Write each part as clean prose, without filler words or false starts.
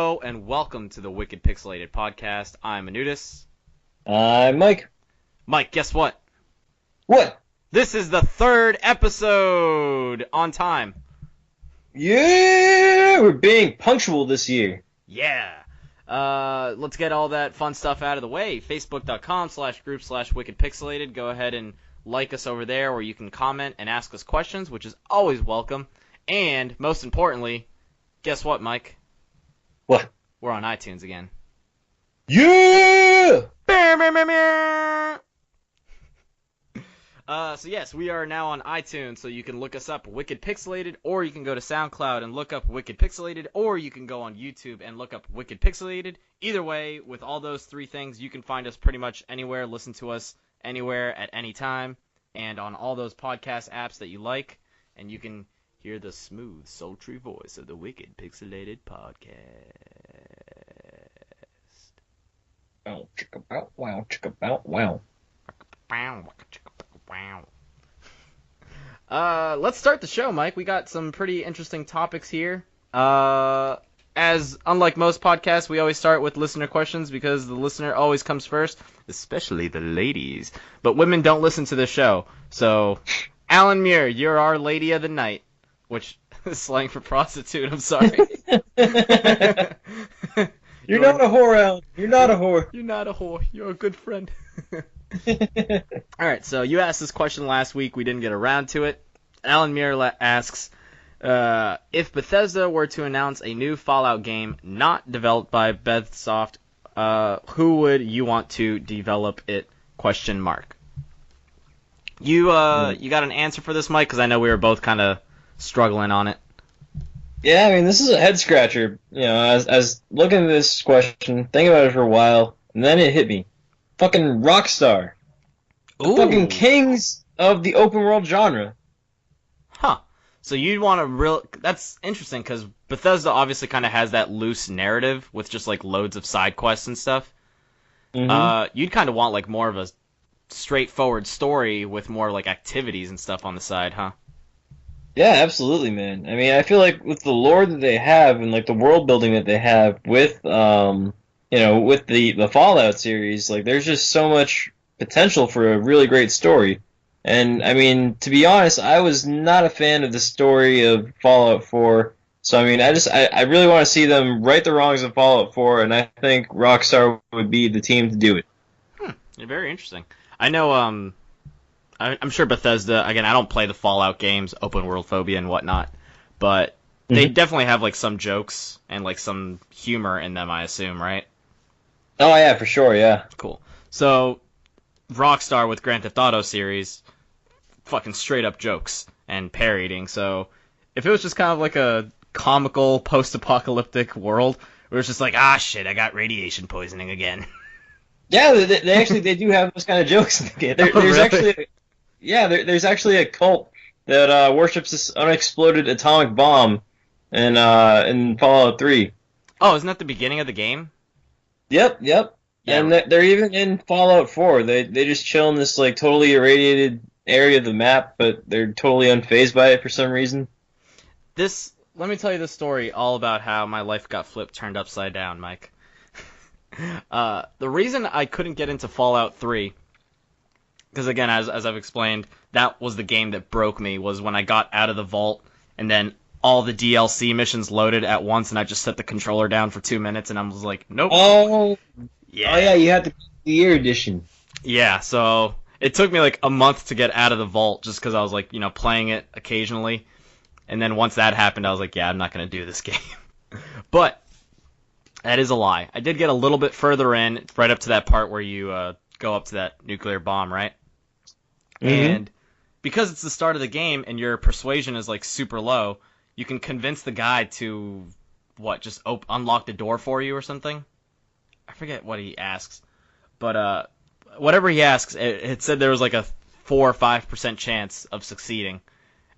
Hello and welcome to the Wicked Pixelated podcast. I'm Anudis. Mike. Mike, guess what? What? This is the third episode on time. Yeah, we're being punctual this year. Yeah. Let's get all that fun stuff out of the way. Facebook.com/group/wickedpixelated. Go ahead and like us over there, or you can comment and ask us questions, which is always welcome. And most importantly, guess what, Mike? What? We're on iTunes again. Yeah! So yes, we are now on iTunes, so you can look us up, Wicked Pixelated, or you can go to SoundCloud and look up Wicked Pixelated, or you can go on YouTube and look up Wicked Pixelated. Either way, with all those three things, you can find us pretty much anywhere, listen to us anywhere at any time, and on all those podcast apps that you like, and you can hear the smooth, sultry voice of the Wicked Pixelated podcast. Wow, chicka bow, wow, chicka bow, wow. Let's start the show, Mike. We got some pretty interesting topics here. As unlike most podcasts, we always start with listener questions because the listener always comes first, especially the ladies. But women don't listen to the show. So, Alan Muir, you're our lady of the night. Which is slang for prostitute, I'm sorry. You're not a whore, Alan. You're not a whore. You're not a whore. You're a good friend. Alright, so you asked this question last week. We didn't get around to it. Alan Muir asks, if Bethesda were to announce a new Fallout game not developed by Bethsoft, who would you want to develop it? ? You got an answer for this, Mike? Because I know we were both kind of struggling on it. Yeah, I mean, this is a head scratcher. You know, as looking at this question, thinking about it for a while, and then it hit me. Fucking Rockstar. The fucking kings of the open world genre. Huh. So you'd want a that's interesting, because Bethesda obviously kind of has that loose narrative with just, like, loads of side quests and stuff. Mm-hmm. You'd kind of want, like, more of a straightforward story with more, like, activities and stuff on the side, huh? Yeah, absolutely, man. I mean, I feel like with the lore that they have and like the world building that they have with, with the Fallout series, like there's just so much potential for a really great story. And I mean, to be honest, I was not a fan of the story of Fallout 4. So I mean, I really want to see them right the wrongs of Fallout 4, and I think Rockstar would be the team to do it. Very interesting. I know, I'm sure Bethesda, again, I don't play the Fallout games, open world phobia and whatnot, but they definitely have, like, some jokes and, like, some humor in them, I assume, right? Oh, yeah, for sure, yeah. Cool. So, Rockstar with Grand Theft Auto series, fucking straight up jokes and parodying, so if it was just kind of like a comical post-apocalyptic world, where it's just like, ah, shit, I got radiation poisoning again. Yeah, they do have those kind of jokes. There's really? actually... Yeah, there's actually a cult that worships this unexploded atomic bomb in Fallout 3. Oh, isn't that the beginning of the game? Yep. Yeah. And they're even in Fallout 4. They just chill in this like totally irradiated area of the map, but they're totally unfazed by it for some reason. Let me tell you the story all about how my life got turned upside down, Mike. The reason I couldn't get into Fallout 3, because again, as I've explained, that was the game that broke me, was when I got out of the vault, and then all the DLC missions loaded at once, and I just set the controller down for 2 minutes, and I was like, nope. Oh, yeah, you had the year edition. Yeah, so it took me like a month to get out of the vault, just because I was like, playing it occasionally, and then once that happened, I was like, yeah, I'm not going to do this game. But that is a lie. I did get a little bit further in, right up to that part where you go up to that nuclear bomb, right? And because it's the start of the game and your persuasion is like super low, you can convince the guy to just unlock the door for you or something. I forget what he asks, but whatever he asks, it said there was like a 4 or 5% chance of succeeding,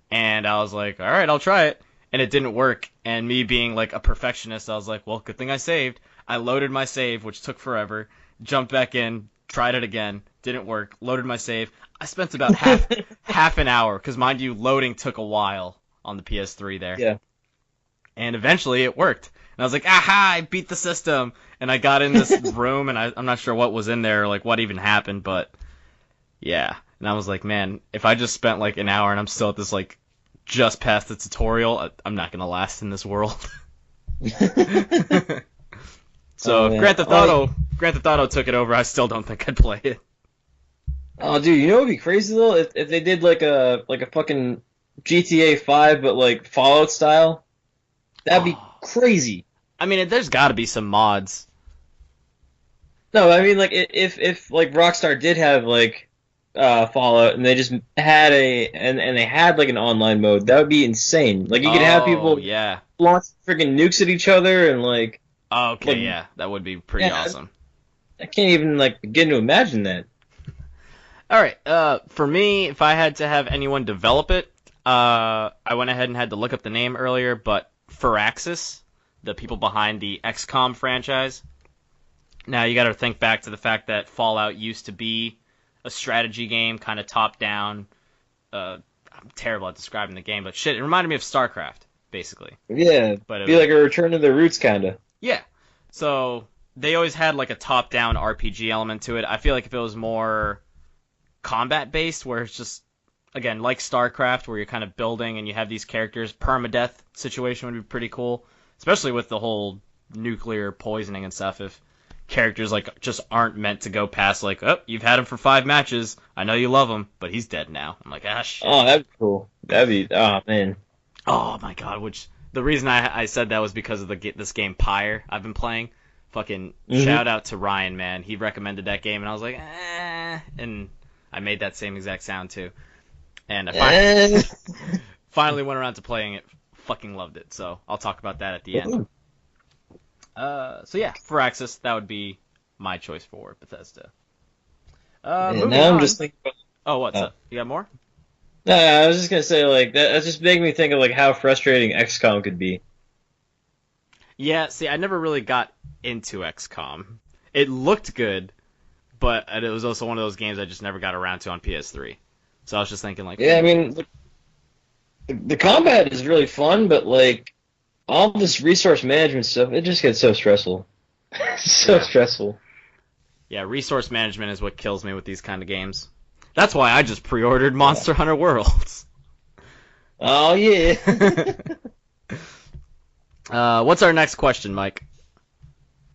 and I was like, all right, I'll try it, and it didn't work. And me being like a perfectionist, I was like, well, good thing I saved. I loaded my save, which took forever, jumped back in, tried it again, didn't work, loaded my save. I spent about half an hour, because mind you, loading took a while on the PS3 there. Yeah. And eventually it worked. I was like, aha, I beat the system. And I got in this room, and I'm not sure what was in there, or like what even happened, but yeah. And I was like, man, if I just spent like an hour and I'm still at this like just past the tutorial, I'm not gonna last in this world. So if Grand Theft Auto took it over, I still don't think I'd play it. Oh, dude, you know what would be crazy though? If they did like a fucking GTA 5, but like Fallout style, that'd be crazy. I mean, there's got to be some mods. No, I mean like if like Rockstar did have like Fallout and they just had and they had like an online mode, that would be insane. Like you could have people launch freaking nukes at each other and like. Oh, okay, like, yeah, that would be pretty awesome. I can't even like begin to imagine that. All right, for me, if I had to have anyone develop it, I went ahead and had to look up the name earlier, but Firaxis, the people behind the XCOM franchise. Now you got to think back to the fact that Fallout used to be a strategy game, kind of top down. I'm terrible at describing the game, but shit, it reminded me of StarCraft, basically. Yeah, but be like a return to the roots, kind of. Yeah, so they always had like a top-down RPG element to it. I feel like if it was more combat-based, where it's just, again, like StarCraft, where you're kind of building and you have these characters, permadeath situation would be pretty cool, especially with the whole nuclear poisoning and stuff. If characters like just aren't meant to go past like, oh, you've had him for 5 matches, I know you love him, but he's dead now. I'm like, ah, shit. Oh, that'd be cool. That'd be, oh man. Oh my god, which. The reason I said that was because of this game Pyre I've been playing. Fucking shout out to Ryan, man. He recommended that game, and I was like, eh. And I made that same exact sound, too. And I finally went around to playing it. Fucking loved it. So I'll talk about that at the end. So yeah, Firaxis, that would be my choice for Bethesda. Moving now on. I'm just thinking about... Oh, what's up? You got more? No, I was just gonna say like that's just making me think of like how frustrating XCOM could be. Yeah, see, I never really got into XCOM. It looked good, but it was also one of those games I just never got around to on PS3. So I was just thinking like, yeah, I mean, the combat is really fun, but like all this resource management stuff, it just gets so stressful. So stressful. Yeah, resource management is what kills me with these kind of games. That's why I just pre-ordered Monster Hunter Worlds. Oh, yeah. What's our next question, Mike?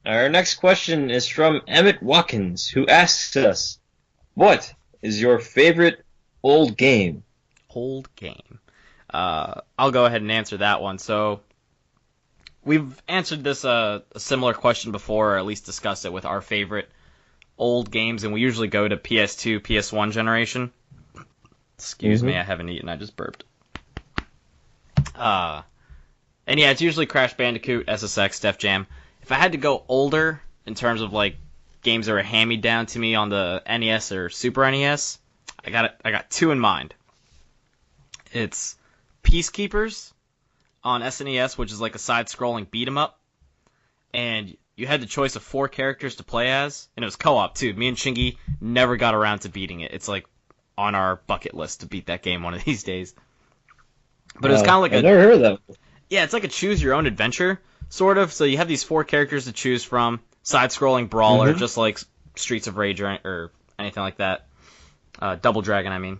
Our next question is from Emmett Watkins, who asks us, what is your favorite old game? Old game. I'll go ahead and answer that one. So, we've answered this a similar question before, or at least discussed it with our favorite old games, and we usually go to PS2, PS1 generation. Excuse me, I haven't eaten, I just burped. And yeah, it's usually Crash Bandicoot, SSX, Def Jam. If I had to go older, in terms of like games that were hand-me-down to me on the NES or Super NES, I got 2 in mind. It's Peacekeepers on SNES, which is like a side-scrolling beat-em-up, and you had the choice of 4 characters to play as, and it was co-op too. Me and Shingy never got around to beating it. It's like on our bucket list to beat that game one of these days. But it was kind of like I've never heard of that. Yeah, it's like a choose-your-own-adventure, sort of. So you have these 4 characters to choose from, side-scrolling brawler, just like Streets of Rage or anything like that. Double Dragon, I mean.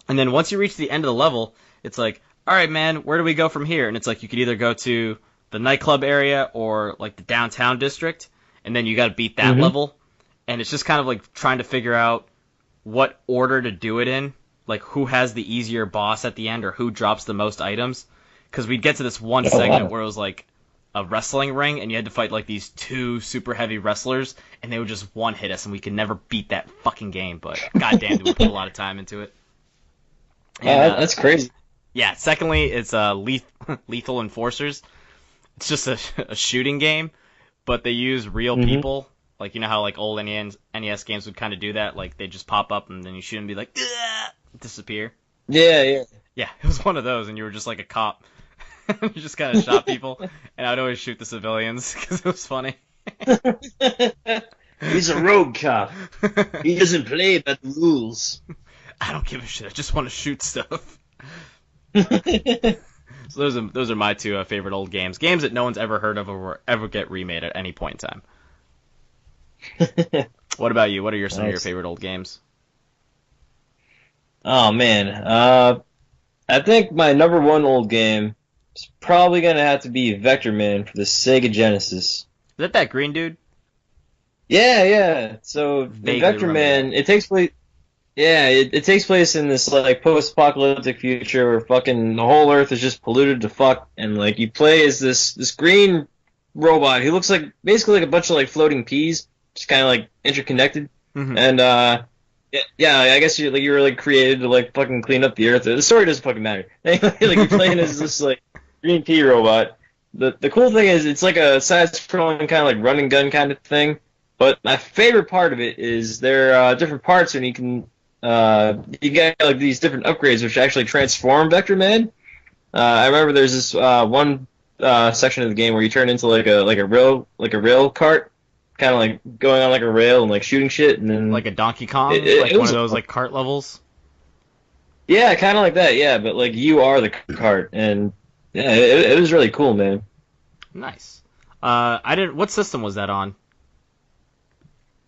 And then once you reach the end of the level, it's like, all right, man, where do we go from here? And it's like you could either go to the nightclub area or like the downtown district, and then you got to beat that level. And it's just kind of like trying to figure out what order to do it in, like who has the easier boss at the end or who drops the most items. Because we'd get to this one segment where it was like a wrestling ring, and you had to fight like these 2 super heavy wrestlers, and they would just one-hit us, and we could never beat that fucking game. But goddamn, did we put a lot of time into it. And, that's crazy. Yeah. Secondly, it's Lethal Enforcers. It's just a shooting game, but they use real people. Like, you know how like old NES games would kind of do that? Like, they just pop up and then you shoot and be like, disappear. Yeah. Yeah, it was one of those, and you were just like a cop. You just kind of shot people, and I'd always shoot the civilians because it was funny. He's a rogue cop. He doesn't play by the rules. I don't give a shit. I just want to shoot stuff. So those are my two favorite old games. Games that no one's ever heard of or will ever get remade at any point in time. What about you? What are some of your favorite old games? Oh man, I think my number one old game is probably gonna have to be Vector Man for the Sega Genesis. Is that green dude? Yeah, yeah. So in Vaguely Vector remember Man, that. it takes place. Yeah, it takes place in this like post-apocalyptic future where fucking the whole Earth is just polluted to fuck, and like you play as this green robot who looks like basically like a bunch of like floating peas, just kind of like interconnected. Mm-hmm. And yeah, I guess you were like created to like fucking clean up the Earth. The story doesn't fucking matter. Like you're playing as this like green pea robot. The cool thing is it's like a side-scrolling kind of like run and gun kind of thing. But my favorite part of it is there are different parts, and you get like these different upgrades which actually transform Vector Man. I remember there's this one section of the game where you turn into like a rail cart, kind of like going on like a rail and like shooting shit, and then Like a Donkey Kong, like one of those like cart levels. yeah, kind of like that. Yeah, but like you are the cart, and yeah, it was really cool, man. Nice. I didn't. What system was that on?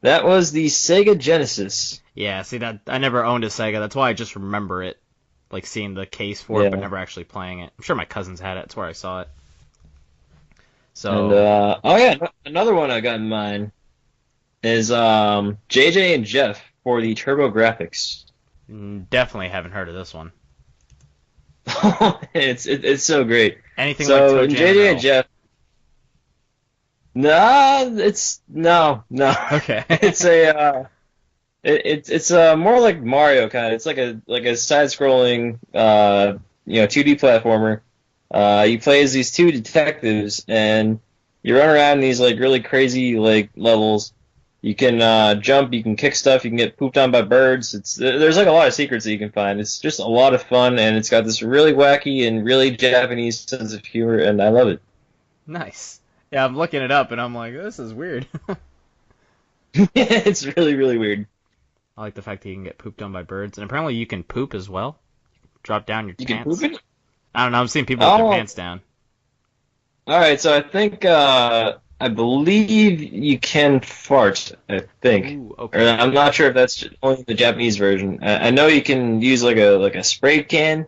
That was the Sega Genesis. Yeah, see that I never owned a Sega. That's why I just remember it, like seeing the case for it, but Yeah. never actually playing it. I'm sure my cousins had it. That's where I saw it. So And oh yeah, another one I got in mind is JJ and Jeff for the Turbo Graphics. definitely haven't heard of this one. It's so great. Anything So like Toe in Jam JJ and and Jeff, no. Okay. It's a it's more like Mario kind of. It's like a side-scrolling 2D platformer. You play as these two detectives, and you run around in these like really crazy like levels. You can jump, you can kick stuff, you can get pooped on by birds. There's like a lot of secrets that you can find. It's just a lot of fun, and it's got this really wacky and really Japanese sense of humor, and I love it. Nice. Yeah, I'm looking it up, and I'm like, this is weird. It's really really weird. I like the fact that you can get pooped on by birds, and apparently you can poop as well. Drop down your You can pants. poop it. I don't know. I'm seeing people with their Oh. pants down. All right, so I think I believe you can fart. I think, Ooh, or okay. I'm not sure if that's only the Japanese version. I know you can use like a spray can,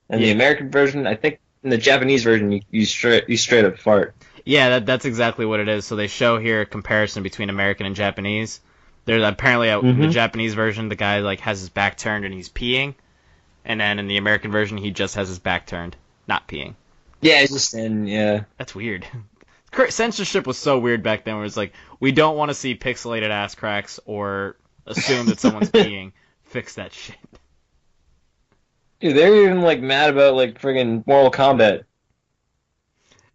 and the Yeah. American version. I think in the Japanese version you straight up fart. Yeah, that's exactly what it is. So they show here a comparison between American and Japanese. There's apparently in the Mhm. Japanese version, the guy like has his back turned and he's peeing, and then in the American version, he just has his back turned, not peeing. Yeah, it's just yeah. That's weird. Censorship was so weird back then, where it's like we don't want to see pixelated ass cracks or assume that someone's peeing. Fix that shit. Dude, they're even like mad about like friggin' Mortal Kombat.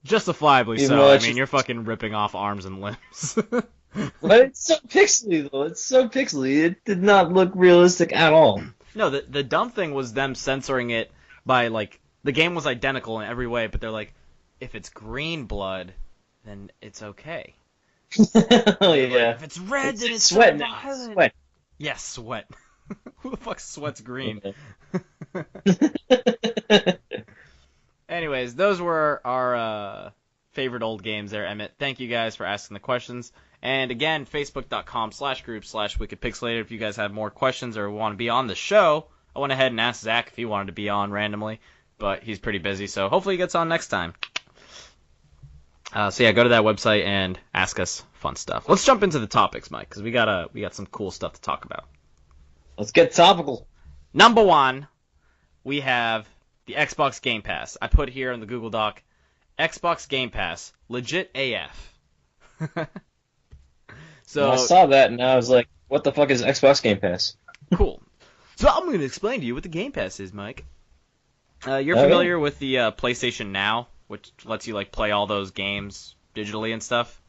Justifiably Even so. though I it's mean, just- you're fucking ripping off arms and limbs. But it's so pixely though. It's so pixely. It did not look realistic at all. No, the dumb thing was them censoring it by, like, the game was identical in every way, but they're like, if it's green blood, then it's okay. Oh yeah. If it's red, then it's sweat so now. violent. Sweat. Yes, sweat. Who the fuck sweats green? Anyways, those were our favorite old games there, Emmett. Thank you guys for asking the questions. And again, facebook.com/group/wickedpixelated. If you guys have more questions or want to be on the show, I went ahead and asked Zach if he wanted to be on randomly, but he's pretty busy, so hopefully he gets on next time. So yeah, go to that website and ask us fun stuff. Let's jump into the topics, Mike, because we got some cool stuff to talk about. Let's get topical. Number one, we have the Xbox Game Pass. I put here in the Google Doc, Xbox Game Pass, legit AF. So I saw that and I was like, what the fuck is Xbox Game Pass? cool. So I'm going to explain to you what the Game Pass is, Mike. You're Okay. familiar with the PlayStation Now, which lets you like play all those games digitally and stuff?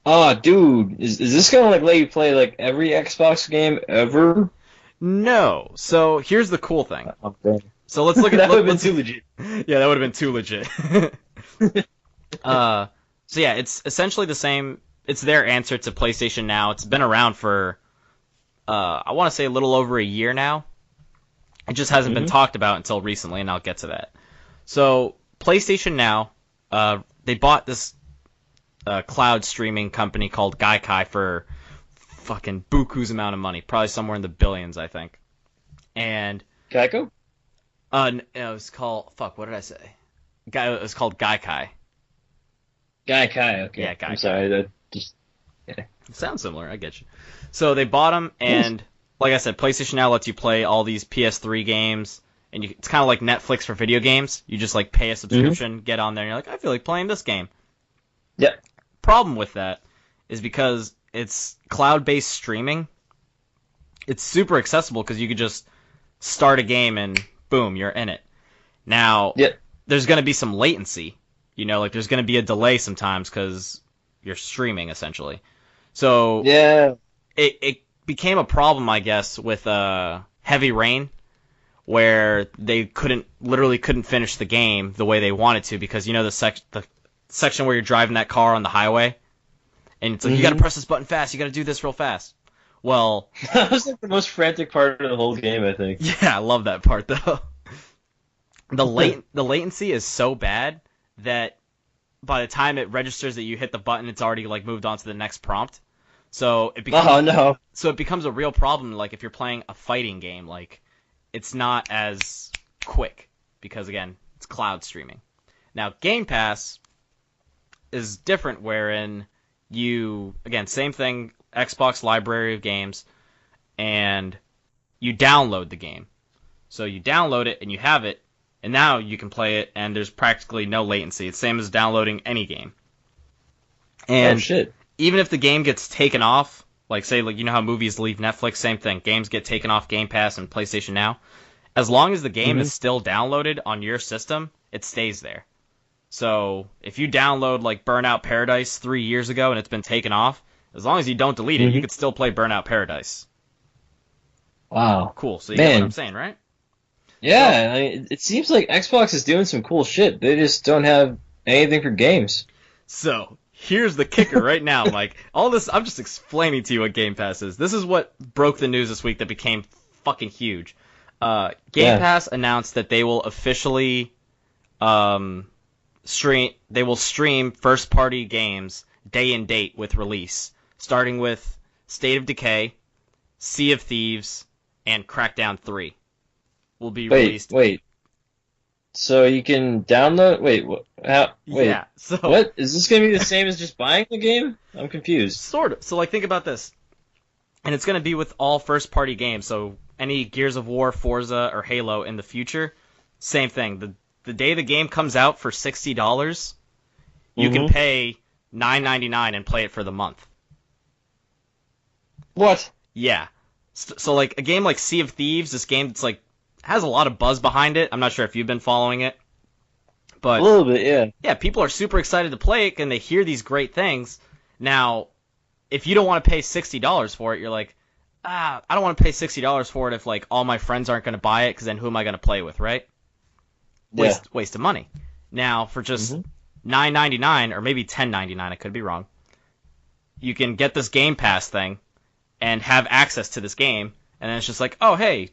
Oh, dude, is this gonna like let you play like every Xbox game ever? No. So here's the cool thing. Okay. So let's look at That would have been let's- too legit. Yeah, that would have been too legit. So yeah, it's essentially the same. It's their answer to PlayStation Now. It's been around for, I want to say a little over a year now. It just hasn't been talked about until recently, and I'll get to that. So PlayStation Now, they bought this cloud streaming company called Gaikai for fucking buku's amount of money, probably somewhere in the billions, I think. And Geico? it was called what did I say? It was called Gaikai. Gaikai, okay. Yeah, Gaikai. I'm sorry, that just... Yeah. It sounds similar, I get you. So they bought them, and like I said, PlayStation Now lets you play all these PS3 games, and it's kind of like Netflix for video games. You just like pay a subscription, get on there, and you're like, I feel like playing this game. Yeah. Problem with that is because it's cloud-based streaming, it's super accessible because you could just start a game and boom, you're in it. Now, there's going to be some latency. Like there's going to be a delay sometimes because you're streaming, essentially. So it became a problem, I guess, with Heavy Rain, where they literally couldn't finish the game the way they wanted to because, the section where you're driving that car on the highway, and it's like, you got to press this button fast, you got to do this real fast. Well... that was like the most frantic part of the whole game, I think. Yeah, I love that part, though. The latency is so bad that by the time it registers that you hit the button, it's already like moved on to the next prompt. So it becomes So it becomes a real problem. Like if you're playing a fighting game, like it's not as quick because again, it's cloud streaming. Now Game Pass is different, wherein same thing, Xbox library of games, and you download the game. So you download it and you have it. And now you can play it, and there's practically no latency. It's the same as downloading any game. And even if the game gets taken off, like say, how movies leave Netflix, same thing. Games get taken off Game Pass and PlayStation Now. As long as the game is still downloaded on your system, it stays there. So if you download like Burnout Paradise 3 years ago and it's been taken off, as long as you don't delete it, you could still play Burnout Paradise. Wow. Cool. So you get what I'm saying, right? Yeah, it seems like Xbox is doing some cool shit. They just don't have anything for games. So, here's the kicker right now, Mike. All this, I'm just explaining to you what Game Pass is. This is what broke the news this week that became fucking huge. Game Pass announced that they will officially stream first-party games day and date with release, starting with State of Decay, Sea of Thieves, and Crackdown 3. Will be released. Wait. So you can download... Wait. Yeah. So what? Is this going to be the same as just buying the game? I'm confused. Sort of. So, think about this. And it's going to be with all first-party games. So any Gears of War, Forza, or Halo in the future, same thing. The day the game comes out for $60, you can pay $9.99 and play it for the month. What? Yeah. So, a game like Sea of Thieves, this game that's, has a lot of buzz behind it. I'm not sure if you've been following it. But a little bit, yeah. Yeah, people are super excited to play it, and they hear these great things. Now, if you don't want to pay $60 for it, you're like, I don't want to pay $60 for it if, all my friends aren't going to buy it, because then who am I going to play with, right? Waste of money. Now, for just $9.99, or maybe $10.99, I could be wrong, you can get this Game Pass thing and have access to this game, and then it's just like, oh, hey,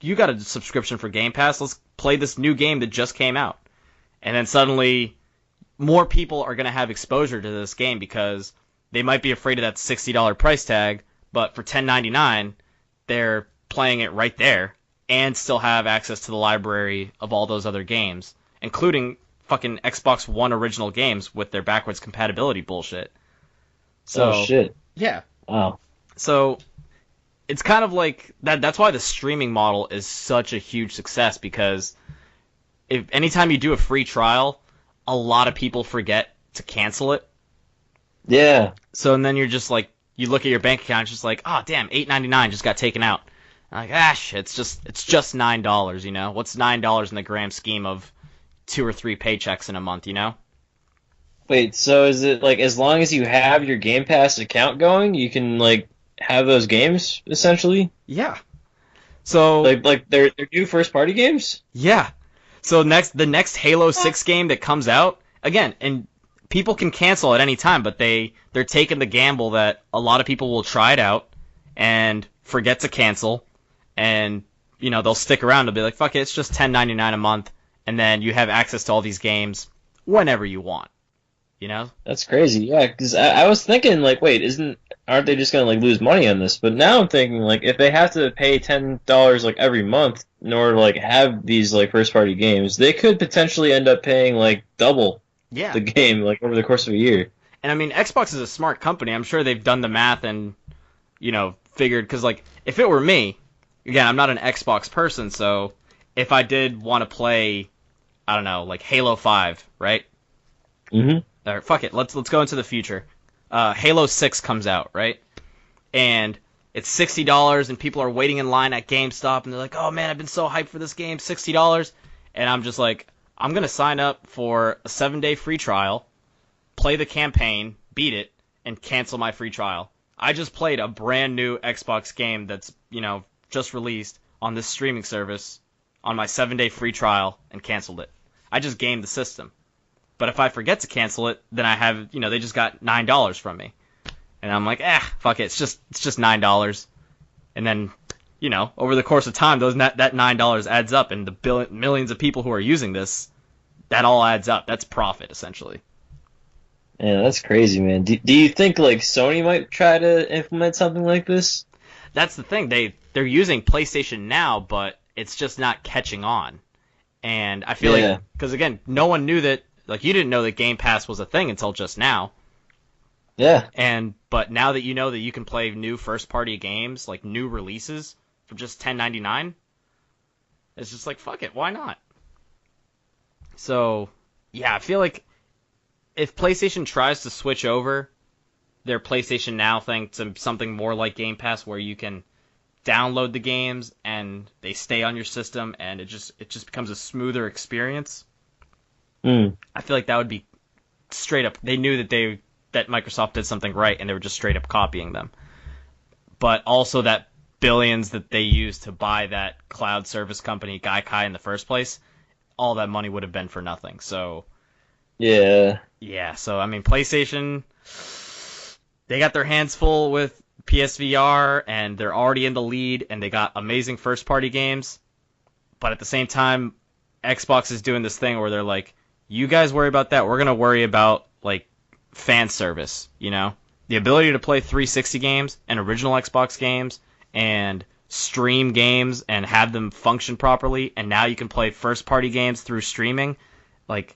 you got a subscription for Game Pass, let's play this new game that just came out. And then suddenly, more people are going to have exposure to this game because they might be afraid of that $60 price tag, but for $10.99, they're playing it right there and still have access to the library of all those other games, including fucking Xbox One original games with their backwards compatibility bullshit. So, oh, shit. Yeah. Wow. So... it's kind of like that. That's why the streaming model is such a huge success, because anytime you do a free trial, a lot of people forget to cancel it. Yeah. So and then you're just like, you look at your bank account, it's just like, oh damn, $8.99 just got taken out. I'm like, shit, it's just $9. What's $9 in the grand scheme of 2 or 3 paychecks in a month? Wait, so is it as long as you have your Game Pass account going, you can have those games, essentially? Yeah. So they're new first party games? Yeah. So the next Halo 6 game that comes out, again, and people can cancel at any time, but they're taking the gamble that a lot of people will try it out and forget to cancel, and they'll stick around and be like, fuck it, it's just $10.99 a month, and then you have access to all these games whenever you want. You know? That's crazy. Yeah, because I was thinking like, wait, aren't they just gonna like lose money on this? But now I'm thinking like, if they have to pay $10 like every month in order to like have these like first party games, they could potentially end up paying like double Yeah. the game like over the course of a year. And I mean, Xbox is a smart company. I'm sure they've done the math and, figured, because like, if it were me, again, I'm not an Xbox person, so if I did want to play, I don't know, like Halo 5, right? Mm-hmm. Or fuck it, let's go into the future. Halo 6 comes out, right? And it's $60, and people are waiting in line at GameStop, and they're like, "Oh man, I've been so hyped for this game, $60." And I'm just like, I'm gonna sign up for a 7-day free trial, play the campaign, beat it, and cancel my free trial. I just played a brand new Xbox game that's, just released on this streaming service on my 7-day free trial and canceled it. I just gamed the system. But if I forget to cancel it, then I have, they just got $9 from me. And I'm like, fuck it, it's just $9. And then, over the course of time, that $9 adds up, and the millions of people who are using this, that all adds up. That's profit, essentially. Yeah, that's crazy, man. Do you think like Sony might try to implement something like this? That's the thing. They're using PlayStation Now, but it's just not catching on. And I feel like, because again, no one knew that. Like, you didn't know that Game Pass was a thing until just now. Yeah. But now that you know that you can play new first-party games, like new releases, for just $10.99, it's just like, fuck it, why not? So, yeah, I feel like if PlayStation tries to switch over their PlayStation Now thing to something more like Game Pass, where you can download the games and they stay on your system, and it just becomes a smoother experience. I feel like that would be straight up. They knew that Microsoft did something right, and they were just straight up copying them. But also that billions that they used to buy that cloud service company Gaikai in the first place, all that money would have been for nothing. So yeah. So I mean, PlayStation, they got their hands full with PSVR, and they're already in the lead, and they got amazing first party games. But at the same time, Xbox is doing this thing where they're like, you guys worry about that. We're going to worry about, like, fan service, The ability to play 360 games and original Xbox games and stream games and have them function properly, and now you can play first-party games through streaming. Like,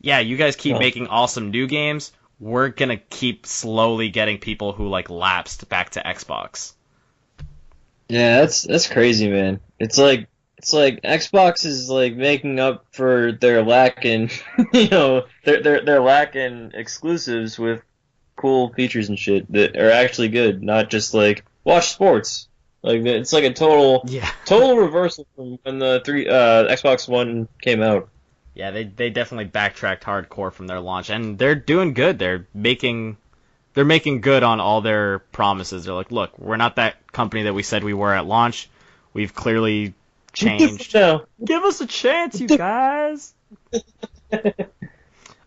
yeah, you guys keep making awesome new games. We're going to keep slowly getting people who, like, lapsed back to Xbox. Yeah, that's crazy, man. It's like Xbox is like making up for their lack in, their lack in exclusives with cool features and shit that are actually good, not just like watch sports. Like it's like a total reversal from when the Xbox One came out. Yeah, they definitely backtracked hardcore from their launch, and they're doing good. They're making good on all their promises. They're like, look, we're not that company that we said we were at launch. We've clearly changed. Give us a chance, you guys.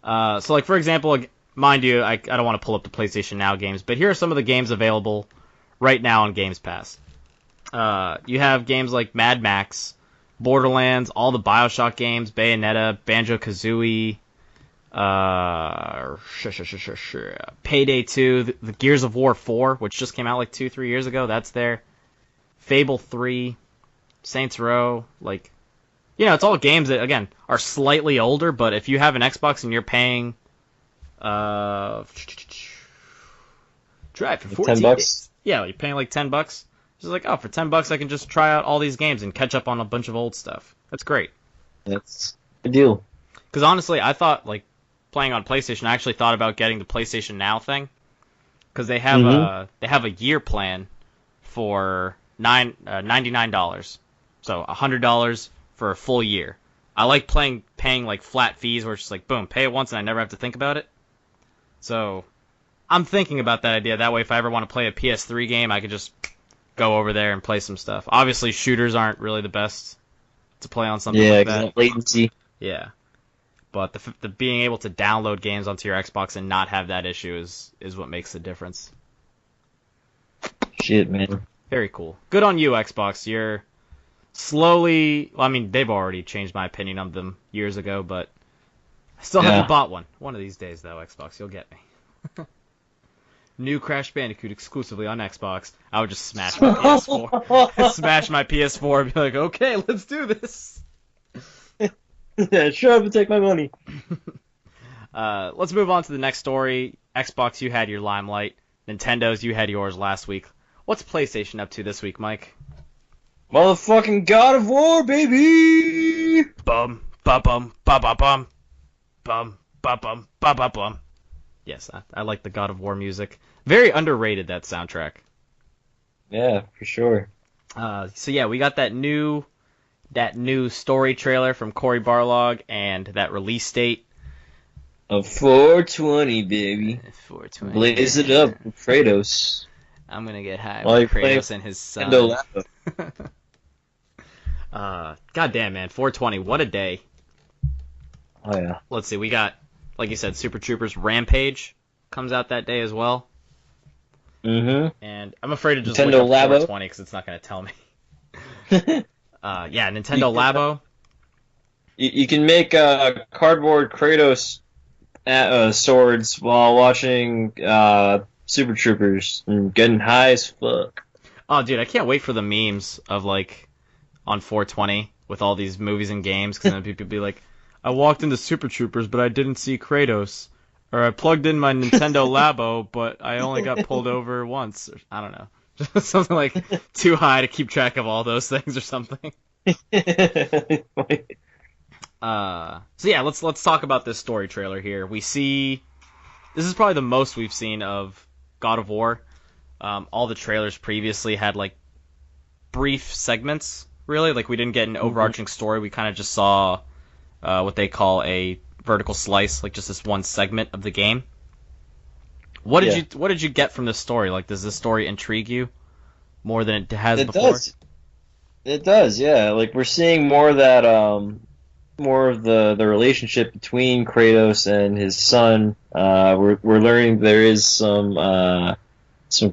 So, like, for example, mind you, I don't want to pull up the PlayStation Now games, but here are some of the games available right now on Games Pass. You have games like Mad Max, Borderlands, all the BioShock games, Bayonetta, Banjo-Kazooie, Payday 2, the Gears of War 4, which just came out like 2-3 years ago, that's there. Fable 3, Saints Row, like, it's all games that, again, are slightly older, but if you have an Xbox and you're paying, try it for 14 days. Yeah, you're paying like $10. It's just like, for $10 I can just try out all these games and catch up on a bunch of old stuff. That's great. That's a deal. Because honestly, I thought, like, playing on PlayStation, I actually thought about getting the PlayStation Now thing. Because they have a year plan for $99. So $100 for a full year. I like paying like flat fees where it's just like, boom, pay it once and I never have to think about it. So I'm thinking about that idea. That way, if I ever want to play a PS3 game, I could just go over there and play some stuff. Obviously, shooters aren't really the best to play on something like that. Latency. Yeah. But the being able to download games onto your Xbox and not have that issue is what makes the difference. Shit, man. Very cool. Good on you, Xbox. You're slowly. Well, I mean, they've already changed my opinion of them years ago, but I still haven't Yeah. bought one. One of these days, though, Xbox, you'll get me. New Crash Bandicoot exclusively on Xbox. I would just smash my PS4. Smash my PS4 and be like, okay, let's do this. Yeah, shut up and take my money. Let's move on to the next story. Xbox, you had your limelight. Nintendo's, you had yours last week. What's PlayStation up to this week, Mike? Motherfucking God of War, baby! Bum, ba bum, ba ba bum. Bum, ba bum, ba ba bum. Yes, I like the God of War music. Very underrated, that soundtrack. Yeah, for sure. So yeah, we got that new story trailer from Cory Barlog and that release date. A 420, baby. 420. Blaze it up, Kratos. I'm gonna get high While with you're playing Kratos and his son. Nintendo Goddamn, man, 420, what a day. Oh, yeah. Let's see, we got, like you said, Super Troopers Rampage comes out that day as well. Mm-hmm. And I'm afraid to just Nintendo look up Labo. 420 because it's not gonna tell me. Yeah, Nintendo Labo. You can make cardboard Kratos swords while watching Super Troopers and getting high as fuck. Oh, dude, I can't wait for the memes of, like, on 420 with all these movies and games, because then people be like, I walked into Super Troopers, but I didn't see Kratos. Or I plugged in my Nintendo Labo, but I only got pulled over once. Or, I don't know. Just something like too high to keep track of all those things or something. So yeah, let's talk about this story trailer here. We see this is probably the most we've seen of God of War. All the trailers previously had like brief segments, really. Like we didn't get an overarching story. We kind of just saw what they call a vertical slice, like just this one segment of the game. What did you get from this story? Like, does this story intrigue you more than it has before? It does, yeah. Like we're seeing more of that, more of the relationship between Kratos and his son. We're learning there is some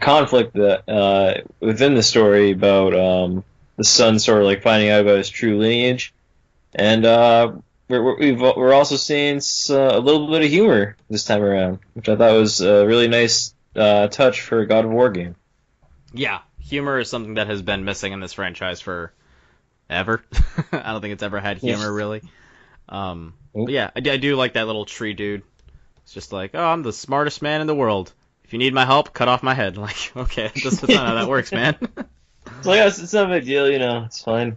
conflict that within the story about the son sort of like finding out about his true lineage, and we're also seeing a little bit of humor this time around, which I thought was a really nice touch for a God of War game. Yeah, humor is something that has been missing in this franchise for ever. I don't think it's ever had humor, really. But yeah, I do like that little tree dude. It's just like, oh, I'm the smartest man in the world. If you need my help, cut off my head. Like, okay, that's not how that works, man. So yeah, it's not a big deal, it's fine.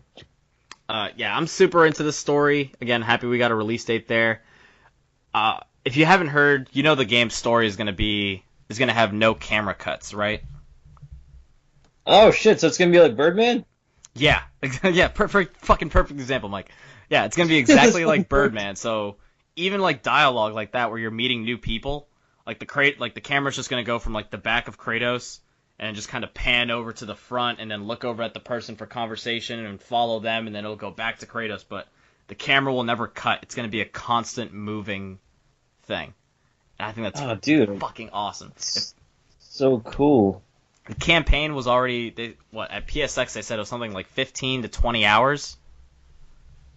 Yeah, I'm super into this story. Again, happy we got a release date there. If you haven't heard, the game's story is gonna have no camera cuts, right? Oh shit! So it's gonna be like Birdman? Yeah, yeah, perfect example, Mike. Yeah, it's gonna be exactly like Birdman. So even like dialogue like that, where you're meeting new people, like the camera's just gonna go from like the back of Kratos and just kind of pan over to the front and then look over at the person for conversation and follow them, and then it'll go back to Kratos. But the camera will never cut. It's gonna be a constant moving thing. And I think that's fucking awesome. So cool. The campaign was already at PSX they said it was something like 15 to 20 hours,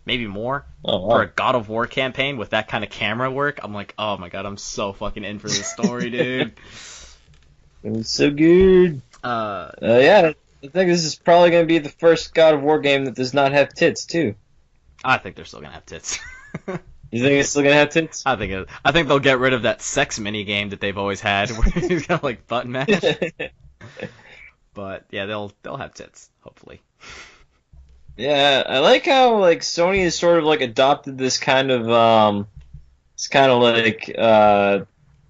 maybe more, for a God of War campaign with that kind of camera work. I'm like, oh my god, I'm so fucking in for this story, dude. It was so good. Yeah, I think this is probably gonna be the first God of War game that does not have tits too. I think they're still gonna have tits. You think it's still gonna have tits? I think they'll get rid of that sex mini game that they've always had, where he's got like button mash. But yeah, they'll have tits, hopefully. Yeah, I like how like Sony has sort of like adopted this kind of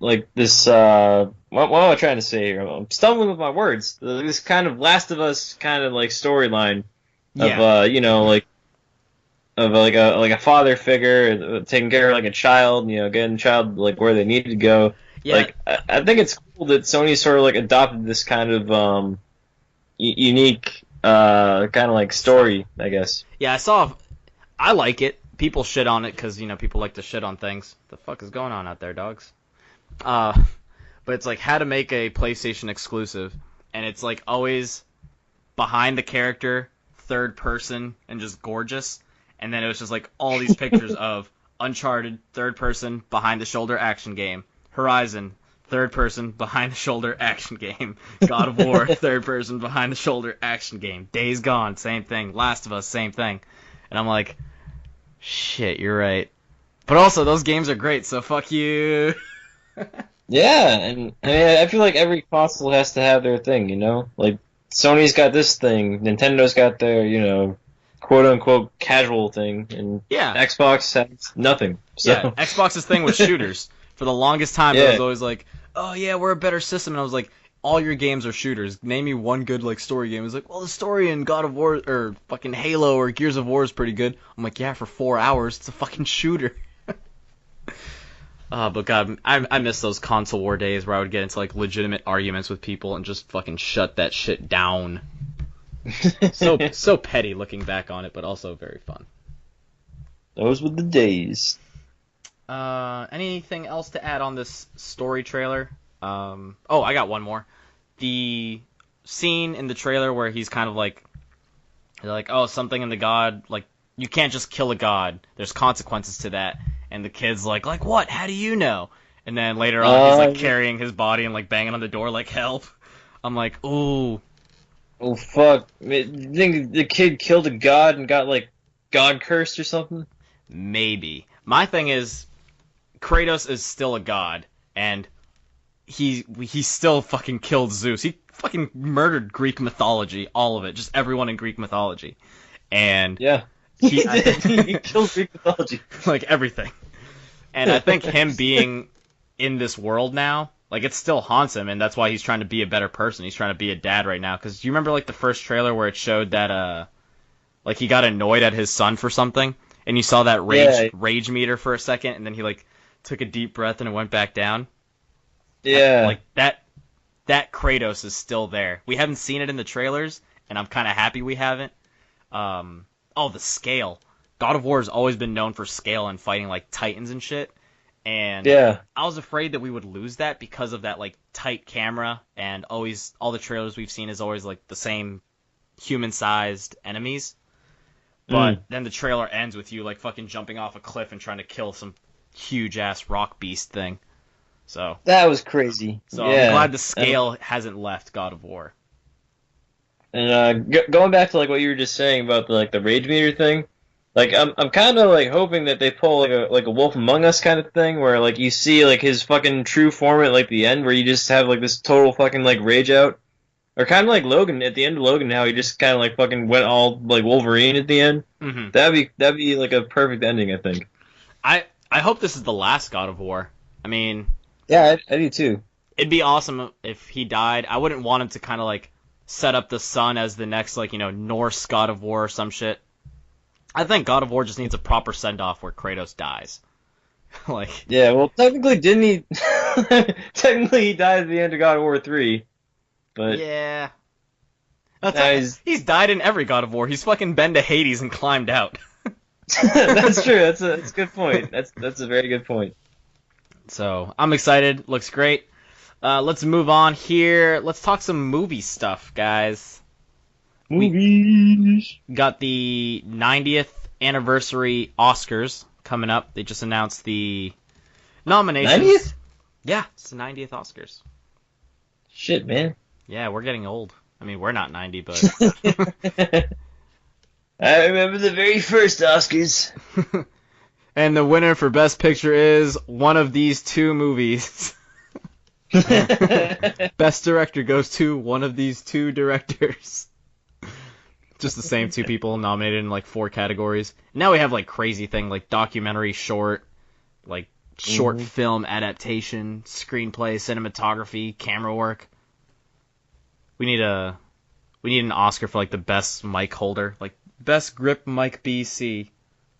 like this what am I trying to say here? I'm stumbling with my words. This kind of Last of Us kind of like storyline of like a father figure taking care of like a child, getting the child like where they need to go. Yeah. Like I think it's cool that Sony sort of like adopted this kind of unique kind of like story, I guess. Yeah, I like it. People shit on it because people like to shit on things. What the fuck is going on out there, dogs? But it's like how to make a PlayStation exclusive, and it's like always behind the character, third person and just gorgeous. And then it was just like all these pictures of Uncharted, third person, behind the shoulder action game. Horizon, third person, behind the shoulder action game. God of War, third person, behind the shoulder action game. Days Gone, same thing. Last of Us, same thing. And I'm like, shit, you're right. But also, those games are great, so fuck you. Yeah, and I mean, I feel like every console has to have their thing, you know? Like, Sony's got this thing, Nintendo's got their, you know, quote-unquote casual thing, and Yeah. Xbox has nothing. So. Yeah, Xbox's thing was shooters. For the longest time, Yeah. it was always like, oh yeah, we're a better system. And I was like, all your games are shooters. Name me one good like story game. It was like, well, the story in God of War or fucking Halo or Gears of War is pretty good. I'm like, yeah, for 4 hours, it's a fucking shooter. But God, I miss those console war days where I would get into like legitimate arguments with people and just fucking shut that shit down. So petty looking back on it, but also very fun. Those were the days. Anything else to add on this story trailer? Oh, I got one more. The scene in the trailer where he's kind of like, they're like, oh, something in the god, like, you can't just kill a god. There's consequences to that. And the kid's like what? How do you know? And then later on, he's like carrying his body and like banging on the door like, help. I'm like, ooh. Oh, fuck. You think the kid killed a god and got, like, god cursed or something? Maybe. My thing is, Kratos is still a god, and he still fucking killed Zeus. He fucking murdered Greek mythology, all of it, just everyone in Greek mythology. And yeah. He killed Greek mythology. Like everything. And I think him being in this world now, like it still haunts him, and that's why he's trying to be a better person. He's trying to be a dad right now. Because you remember like the first trailer where it showed that like he got annoyed at his son for something, and you saw that rage meter for a second, and then he like took a deep breath and it went back down. Yeah. Like that Kratos is still there. We haven't seen it in the trailers, and I'm kind of happy we haven't. Oh, the scale. God of War has always been known for scale and fighting like titans and shit. And yeah. I was afraid that we would lose that because of that like tight camera, and always all the trailers we've seen is always like the same human-sized enemies. But then the trailer ends with you like fucking jumping off a cliff and trying to kill some huge ass rock beast thing. So that was crazy. So yeah. I'm glad the scale hasn't left God of War. And going back to like what you were just saying about the rage meter thing, like I'm kind of like hoping that they pull like a Wolf Among Us kind of thing where like you see like his fucking true form at like the end where you just have like this total fucking like rage out, or kind of like Logan at the end of Logan, how he just kind of like fucking went all like Wolverine at the end. Mm-hmm. That'd be like a perfect ending, I think. I hope this is the last God of War. I mean, yeah, I do too. It'd be awesome if he died. I wouldn't want him to kind of like set up the son as the next, like, you know, Norse God of War or some shit. I think God of War just needs a proper send-off where Kratos dies. Like, yeah, well, technically, didn't he? Technically, he died at the end of God of War 3. But yeah, he's died in every God of War. He's fucking been to Hades and climbed out. That's true. That's a good point. That's a very good point. So I'm excited. Looks great. Let's move on here. Let's talk some movie stuff, guys. Movies. We got the 90th anniversary Oscars coming up. They just announced the nominations. 90th? Yeah, it's the 90th Oscars. Shit, man. Yeah, we're getting old. I mean, we're not 90, but... I remember the very first Oscars. And the winner for Best Picture is one of these two movies. Best Director goes to one of these two directors. Just the same two people nominated in like 4 categories. Now we have like crazy thing like documentary short, like short film adaptation, screenplay, cinematography, camera work. We need an Oscar for like the best mic holder, like best grip mic BC.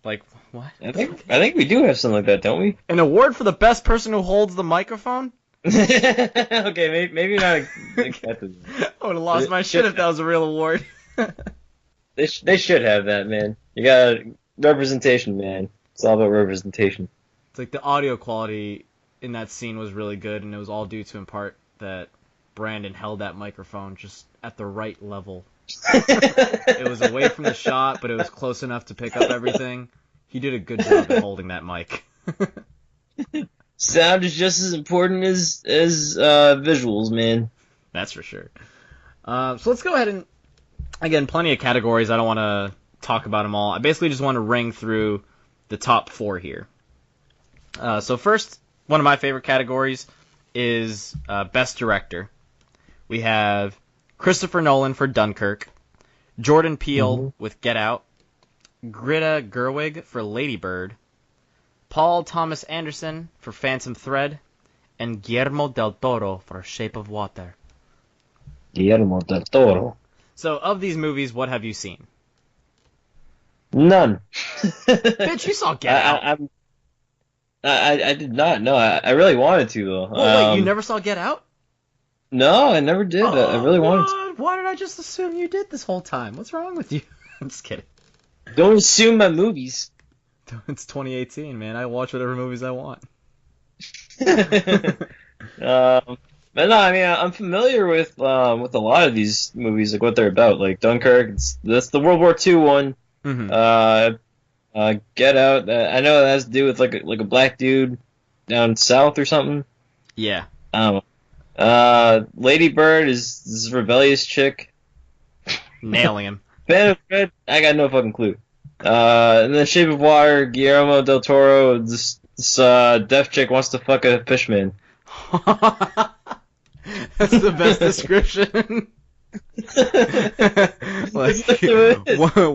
Like what? I think we do have something like that, don't we? An award for the best person who holds the microphone? Okay, maybe not. I would have lost my shit if that was a real award. They should have that, man. You got representation, man. It's all about representation. It's like the audio quality in that scene was really good, and it was all due to in part that Brandon held that microphone just at the right level It was away from the shot, but it was close enough to pick up everything. He did a good job at holding that mic. Sound is just as important as visuals, man. That's for sure. So let's go ahead and, again, plenty of categories. I don't want to talk about them all. I basically just want to ring through the top 4 here. So first, one of my favorite categories is Best Director. We have Christopher Nolan for Dunkirk, Jordan Peele with Get Out, Greta Gerwig for Lady Bird, Paul Thomas Anderson for Phantom Thread, and Guillermo del Toro for Shape of Water. Guillermo del Toro. So, of these movies, what have you seen? None. Bitch, you saw Get Out. I did not. No, I really wanted to though. Well, wait, you never saw Get Out? No, I never did. I really wanted to. Why did I just assume you did this whole time? What's wrong with you? I'm just kidding. Don't assume my movies. It's 2018, man. I watch whatever movies I want. But no, I mean I'm familiar with a lot of these movies, like what they're about. Like Dunkirk, that's the World War II one. Mm-hmm. Get Out. I know that has to do with like a black dude down south or something. Yeah. Lady Bird is this rebellious chick. Nailing him. Phantom Thread, I got no fucking clue. And then Shape of Water, Guillermo del Toro, this deaf chick wants to fuck a fishman. That's the best description. Like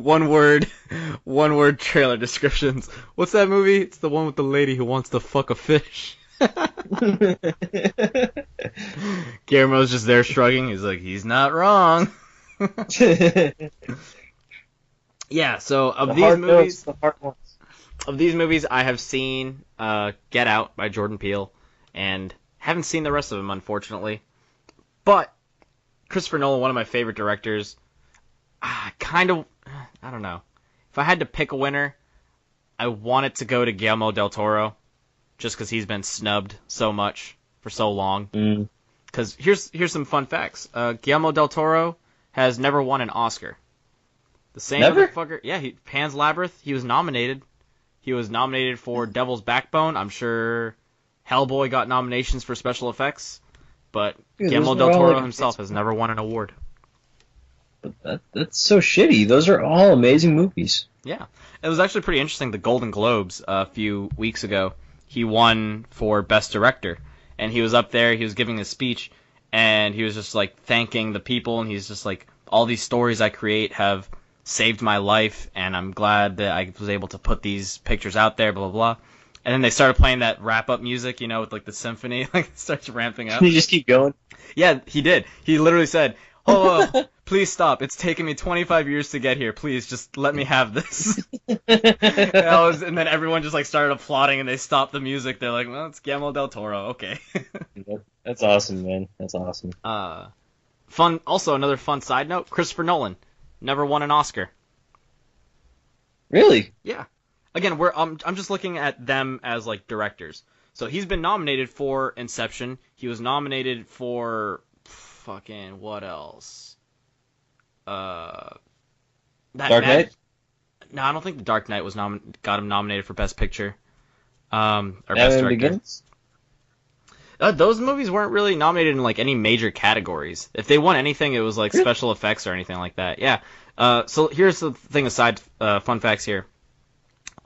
one word trailer descriptions. What's that movie? It's the one with the lady who wants to fuck a fish. Guillermo's just there shrugging. He's like, he's not wrong. Yeah. So of these movies, I have seen Get Out by Jordan Peele, and haven't seen the rest of them, unfortunately. But Christopher Nolan, one of my favorite directors. I don't know. If I had to pick a winner, I want it to go to Guillermo del Toro, just because he's been snubbed so much for so long. Because here's some fun facts. Guillermo del Toro has never won an Oscar. The same motherfucker. Yeah, Pan's Labyrinth. He was nominated. He was nominated for Devil's Backbone. I'm sure Hellboy got nominations for special effects, but Guillermo del Toro himself has never won an award. That's so shitty. Those are all amazing movies. Yeah. It was actually pretty interesting. The Golden Globes a few weeks ago, he won for Best Director. And he was up there, he was giving a speech, and he was just like thanking the people, and he's just like, all these stories I create have saved my life, and I'm glad that I was able to put these pictures out there, blah, blah, blah. And then they started playing that wrap-up music, with like the symphony, like it starts ramping up. You just keep going? Yeah, he did. He literally said, oh, please stop. It's taken me 25 years to get here. Please, just let me have this. And then everyone just like started applauding, and they stopped the music. They're like, well, it's Guillermo del Toro. Okay. That's awesome, man. That's awesome. Fun. Also, another fun side note, Christopher Nolan never won an Oscar. Really? Yeah. Again, I'm just looking at them as like directors. So he's been nominated for Inception. He was nominated for fucking what else? Dark Knight? No, I don't think The Dark Knight got him nominated for Best Picture. Or Best Director. Begins? Those movies weren't really nominated in like any major categories. If they won anything, it was like special effects or anything like that. Yeah. So here's the thing aside, fun facts here.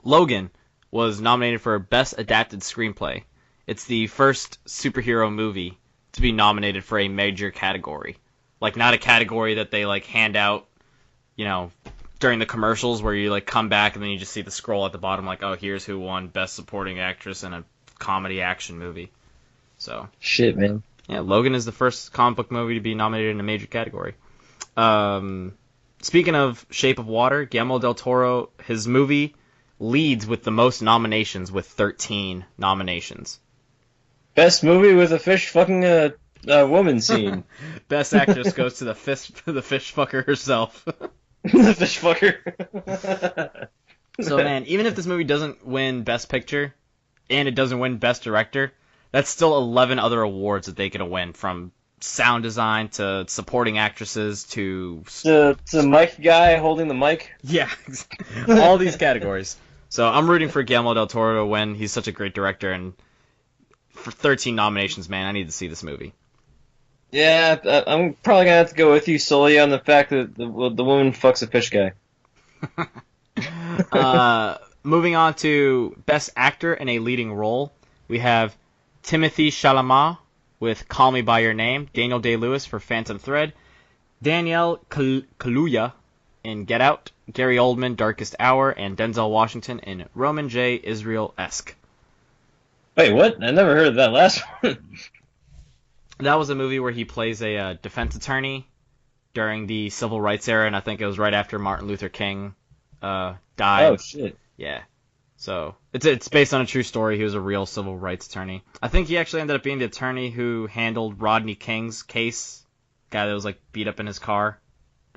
Logan was nominated for Best Adapted Screenplay. It's the first superhero movie to be nominated for a major category. Like, not a category that they, like, hand out, during the commercials where you, like, come back and then you just see the scroll at the bottom, like, oh, here's who won Best Supporting Actress in a comedy action movie. So. Shit, man. Yeah, Logan is the first comic book movie to be nominated in a major category. Speaking of Shape of Water, Guillermo del Toro, his movie leads with the most nominations with 13 nominations. Best movie with a fish fucking a woman scene. Best actress goes to the fish fucker herself. The fish fucker. So, man, even if this movie doesn't win Best Picture and it doesn't win Best Director, that's still 11 other awards that they could win from sound design to supporting actresses to the mic guy holding the mic. yeah, all these categories. So I'm rooting for Guillermo del Toro to win. He's such a great director, and for 13 nominations, man, I need to see this movie. Yeah, I'm probably gonna have to go with you solely on the fact that the woman fucks a fish guy. Moving on to Best Actor in a Leading Role, we have Timothée Chalamet with Call Me By Your Name, Daniel Day-Lewis for Phantom Thread, Danielle Kaluuya in Get Out, Gary Oldman, Darkest Hour, and Denzel Washington in Roman J. Israel-esque. Wait, what? I never heard of that last one. That was a movie where he plays a defense attorney during the civil rights era, and I think it was right after Martin Luther King died. Oh, shit. Yeah. So it's based on a true story. He was a real civil rights attorney. I think he actually ended up being the attorney who handled Rodney King's case, guy that was like beat up in his car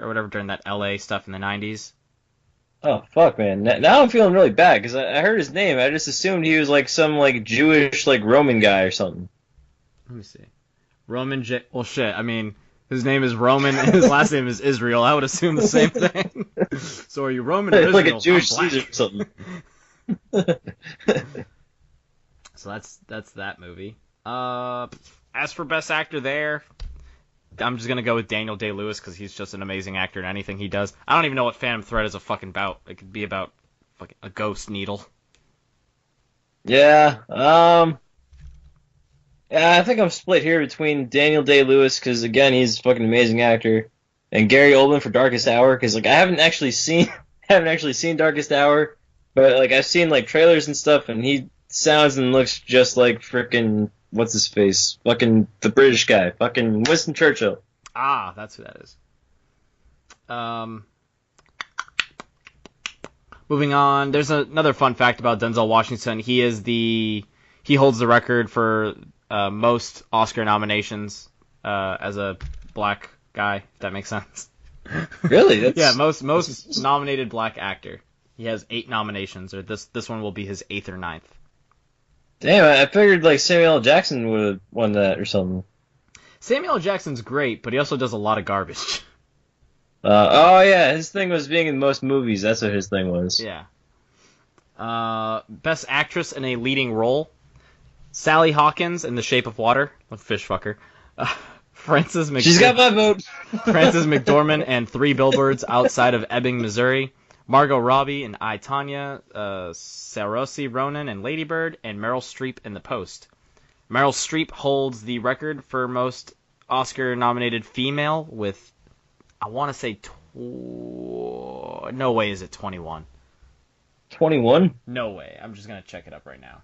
or whatever during that LA stuff in the 90s. Oh, fuck, man. Now I'm feeling really bad, because I heard his name. I just assumed he was like some like Jewish like Roman guy or something. Let me see. Roman J. Well, shit. I mean, his name is Roman and his last name is Israel. I would assume the same thing. So are you Roman or Israel? Like a Jewish Caesar or something. So that's that movie. As for Best Actor there, I'm just gonna go with Daniel Day-Lewis because he's just an amazing actor in anything he does. I don't even know what Phantom Thread is about. It could be about fucking a ghost needle. Yeah. Yeah, I think I'm split here between Daniel Day-Lewis because again he's a fucking amazing actor, and Gary Oldman for Darkest Hour because like I haven't actually seen Darkest Hour, but like I've seen like trailers and stuff, and he sounds and looks just like frickin' what's his face, fucking the British guy, fucking Winston Churchill. Ah, that's who that is. Moving on, there's another fun fact about Denzel Washington. He holds the record for most Oscar nominations as a black guy, if that makes sense. Really? Yeah, most nominated black actor. He has 8 nominations, or this one will be his 8th or 9th. Damn, I figured like Samuel L. Jackson would have won that or something. Samuel L. Jackson's great, but he also does a lot of garbage. Oh yeah, his thing was being in most movies. That's what his thing was. Yeah. Best Actress in a Leading Role. Sally Hawkins in The Shape of Water. A fish fucker. Frances McDormand. She's got my vote. Frances McDormand and 3 Billboards Outside of Ebbing, Missouri. Margot Robbie in I, Tonya. Saoirse Ronan in Lady Bird. And Meryl Streep in The Post. Meryl Streep holds the record for most Oscar-nominated female with, I want to say, no way is it 21. 21? No way. I'm just going to check it up right now.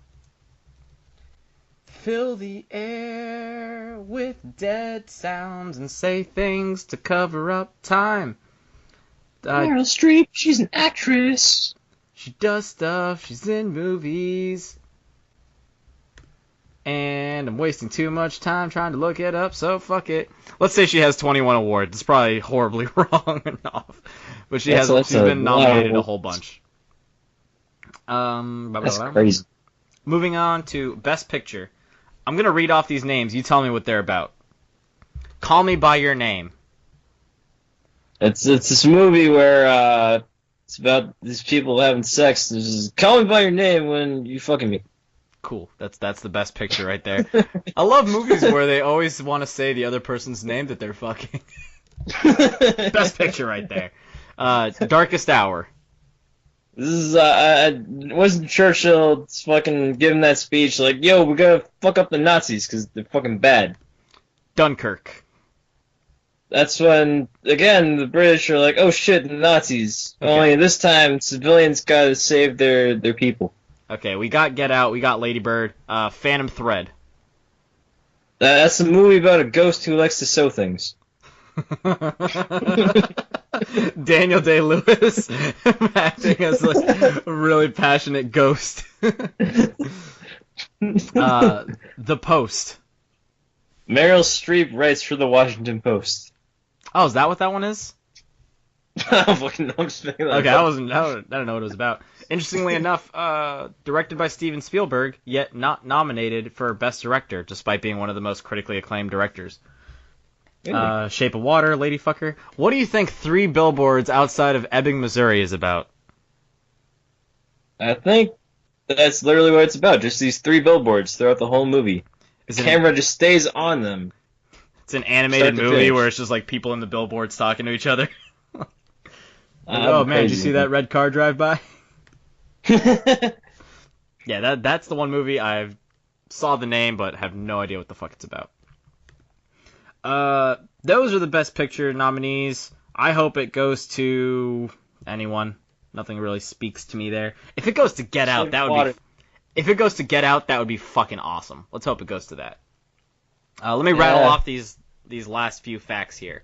Fill the air with dead sounds and say things to cover up time. Meryl Streep, she's an actress. She does stuff. She's in movies. And I'm wasting too much time trying to look it up, so fuck it. Let's say she has 21 awards. It's probably horribly wrong enough. But she's been nominated a whole bunch. That's crazy. Moving on to Best Picture. I'm going to read off these names. You tell me what they're about. Call Me By Your Name. It's this movie where it's about these people having sex. This is Call Me By Your Name when you fucking me. Cool. That's the best picture right there. I love movies where they always want to say the other person's name that they're fucking. Best picture right there. Darkest Hour. This is Winston Churchill fucking giving that speech like, yo, we gotta fuck up the Nazis because they're fucking bad. Dunkirk. That's when, again, the British are like, oh shit, the Nazis. Okay. Only this time, civilians gotta save their people. Okay, we got Get Out, we got Lady Bird, Phantom Thread. That's a movie about a ghost who likes to sew things. Daniel Day-Lewis acting as like a really passionate ghost. The Post. Meryl Streep writes for the Washington Post. Oh, is that what that one is? I don't fucking know. I'm just making that okay, up. I don't know what it was about. Interestingly enough, directed by Steven Spielberg, yet not nominated for Best Director, despite being one of the most critically acclaimed directors. Really? Shape of Water, Ladyfucker. What do you think Three Billboards Outside of Ebbing, Missouri is about? I think that's literally what it's about. Just these three billboards throughout the whole movie. The Is it an, camera just stays on them. it's an animated Start to movie finish. where it's just like people in the billboards talking to each other? Like, That'd oh be man, did you crazy. see that red car drive by? Yeah, Yeah, that's the one movie I saw the name but have no idea what the fuck it's about. Those are the Best Picture nominees. I hope it goes to anyone. Nothing really speaks to me there. If it goes to Get Out, that would be. If it goes to Get Out, that would be fucking awesome. Let's hope it goes to that. Let me rattle off these last few facts here.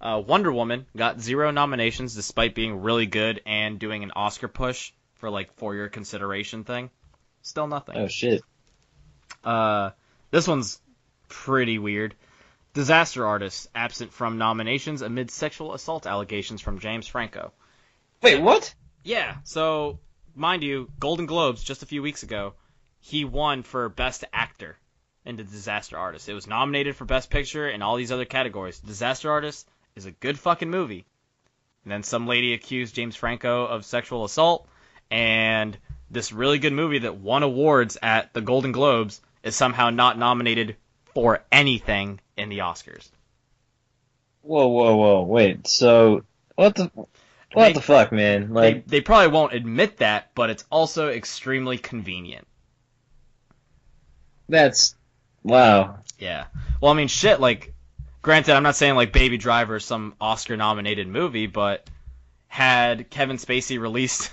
Wonder Woman got 0 nominations despite being really good and doing an Oscar push for like for your consideration thing. Still nothing. Oh shit. This one's pretty weird. Disaster Artist absent from nominations amid sexual assault allegations from James Franco. Wait, what? Yeah, so mind you, Golden Globes just a few weeks ago, he won for Best Actor in the Disaster Artist. It was nominated for Best Picture and all these other categories. Disaster Artist is a good fucking movie. And then some lady accused James Franco of sexual assault, and this really good movie that won awards at the Golden Globes is somehow not nominated for anything in the Oscars. Whoa. Wait, so what the fuck, man? Like, They probably won't admit that, but it's also extremely convenient. that's wow. Yeah. Well, I mean, shit, like, granted, I'm not saying, like, Baby Driver is some Oscar-nominated movie, but had Kevin Spacey released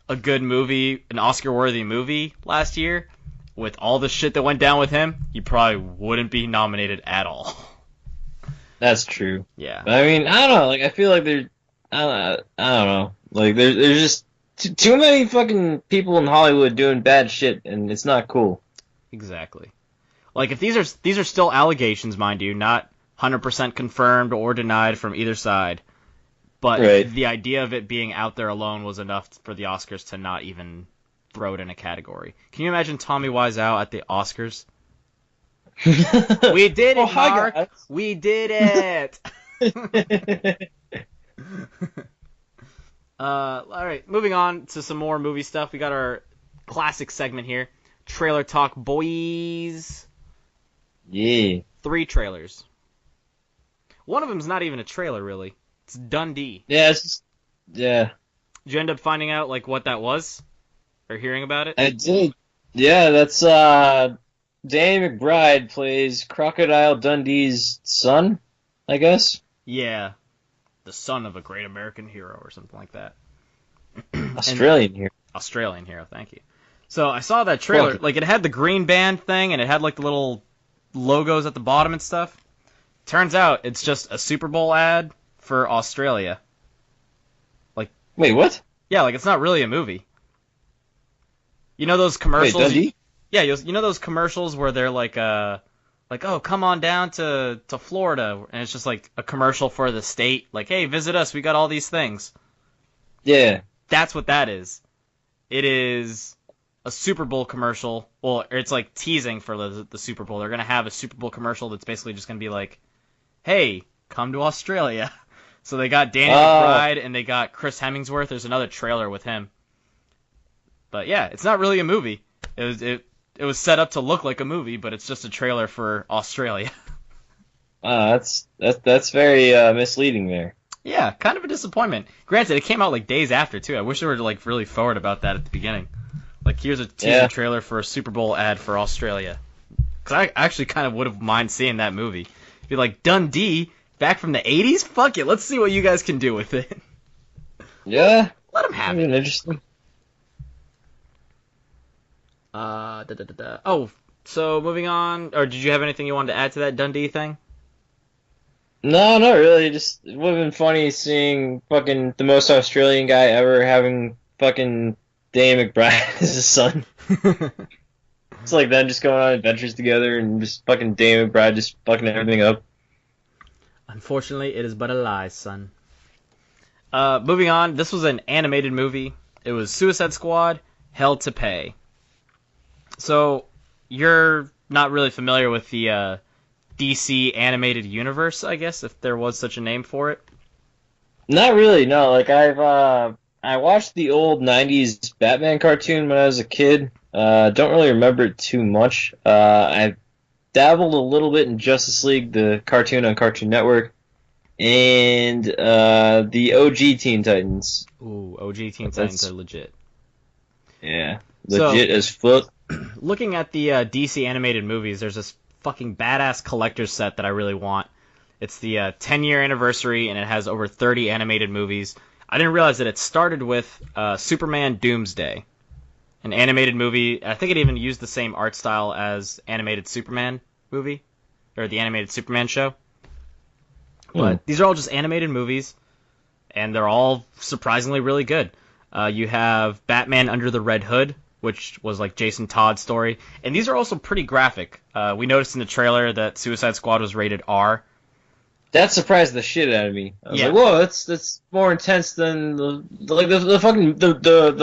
a good movie, an Oscar-worthy movie last year, with all the shit that went down with him, he probably wouldn't be nominated at all. That's true. Yeah. But, I mean, I don't know. Like, I feel like I don't know. Like, there's just too many fucking people in Hollywood doing bad shit, and it's not cool. Exactly. Like, if these are still allegations, mind you, not 100% confirmed or denied from either side, but Right. the idea of it being out there alone was enough for the Oscars to not even throw it in a category. Can you imagine Tommy Wiseau at the Oscars? We did it, Oh, hi, Mark! guys. We did it! Alright, moving on to some more movie stuff. We got our classic segment here. Trailer Talk Boys. Yeah. 3 trailers. One of them's not even a trailer, really. It's Dundee. Yeah, it's just, yeah. Did you end up finding out, like, what that was? Or hearing about it? I did. Yeah, that's, Danny McBride plays Crocodile Dundee's son, I guess. Yeah. The son of a great American hero or something like that. Australian here. Australian hero, thank you. So I saw that trailer. Fuck. Like, it had the green band thing, and it had, like, the little logos at the bottom and stuff. Turns out it's just a Super Bowl ad for Australia. Wait, what? Yeah, like, it's not really a movie. You know those Wait, commercials? Dundee? Yeah, you know those commercials where they're like, oh, come on down to Florida, and it's just like a commercial for the state, like, hey, visit us, we got all these things. Yeah. That's what that is. It is a Super Bowl commercial. Well, it's like teasing for the Super Bowl. They're gonna have a Super Bowl commercial that's basically just gonna be like, hey, come to Australia. So they got Danny McBride and they got Chris Hemsworth. There's another trailer with him. But yeah, it's not really a movie. It was set up to look like a movie, but it's just a trailer for Australia. That's very misleading there. Yeah, kind of a disappointment. Granted, it came out like days after too. I wish they were like really forward about that at the beginning. Like, here's a teaser trailer for a Super Bowl ad for Australia. Because I actually kind of would have mind seeing that movie. Be like, Dundee, back from the 80s? Fuck it, let's see what you guys can do with it. Yeah. Let them have it. Interesting. Oh, so moving on, or did you have anything you wanted to add to that Dundee thing? No, not really. Just it would have been funny seeing fucking the most Australian guy ever having fucking Danny McBride as his son. It's like them just going on adventures together and just fucking Danny McBride just fucking everything up. Unfortunately, it is but a lie, son. Moving on, this was an animated movie. It was Suicide Squad, Hell to Pay. So, you're not really familiar with the DC animated universe, I guess, if there was such a name for it? Not really, no. Like I watched the old '90s Batman cartoon when I was a kid. Don't really remember it too much. I dabbled a little bit in Justice League, the cartoon on Cartoon Network, and the OG Teen Titans. Ooh, OG Teen Titans are legit. Yeah, legit as fuck. Looking at the DC animated movies, there's this fucking badass collector's set that I really want. It's the 10-year anniversary, and it has over 30 animated movies. I didn't realize that it started with Superman Doomsday, an animated movie. I think it even used the same art style as animated Superman movie, or the animated Superman show. But these are all just animated movies, and they're all surprisingly really good. You have Batman Under the Red Hood, which was like Jason Todd's story. And these are also pretty graphic. We noticed in the trailer that Suicide Squad was rated R. That surprised the shit out of me. I was like, whoa, that's more intense than the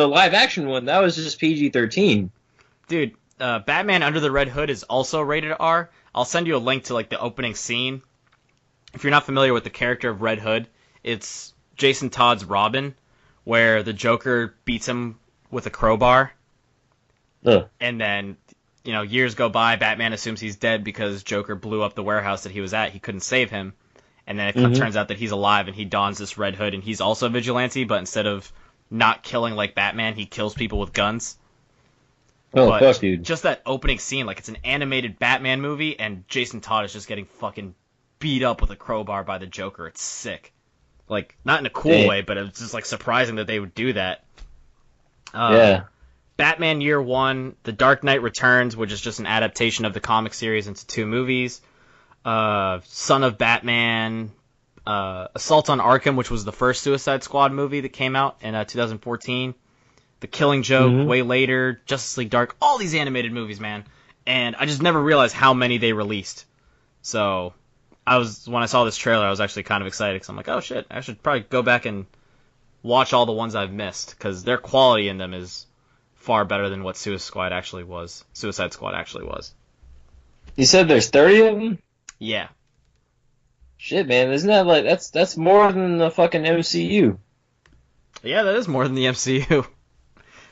live action one. That was just PG-13. Dude, Batman Under the Red Hood is also rated R. I'll send you a link to like the opening scene. If you're not familiar with the character of Red Hood, it's Jason Todd's Robin, where the Joker beats him with a crowbar. Ugh. And then, years go by, Batman assumes he's dead because Joker blew up the warehouse that he was at. He couldn't save him. And then it turns out that he's alive, and he dons this red hood, and he's also a vigilante, but instead of not killing like Batman, he kills people with guns. Oh, but fuck, dude. Just that opening scene, like it's an animated Batman movie, and Jason Todd is just getting fucking beat up with a crowbar by the Joker. It's sick. Like, not in a cool way, but it's just like surprising that they would do that. Yeah. Batman Year One, The Dark Knight Returns, which is just an adaptation of the comic series into 2 movies. Son of Batman, Assault on Arkham, which was the first Suicide Squad movie that came out in 2014. The Killing Joke, way later. Justice League Dark, all these animated movies, man. And I just never realized how many they released. So, when I saw this trailer, I was actually kind of excited, because I'm like, oh shit, I should probably go back and watch all the ones I've missed, because their quality in them is far better than what Suicide Squad actually was. You said there's 30 of them? Yeah. Shit, man, isn't that like that's more than the fucking MCU? Yeah, that is more than the MCU.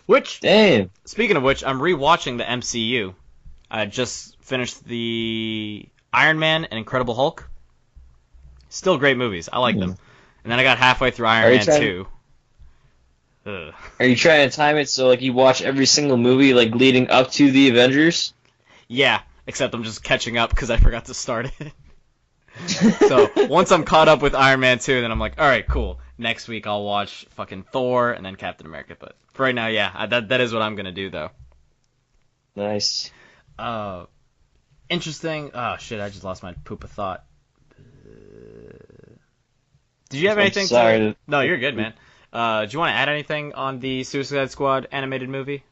Which, damn. Speaking of which, I'm rewatching the MCU. I just finished the Iron Man and Incredible Hulk. Still great movies. I like them. And then I got halfway through Iron Man 2. Ugh. Are you trying to time it so like you watch every single movie like leading up to the Avengers? Yeah, except I'm just catching up because I forgot to start it. So once I'm caught up with Iron Man 2, then I'm like, all right, cool. Next week I'll watch fucking Thor and then Captain America. But for right now, yeah, that is what I'm gonna do though. Nice. Interesting. Oh shit, I just lost my poop of thought. Did you have anything? Sorry. No, you're good, man. Do you want to add anything on the Suicide Squad animated movie?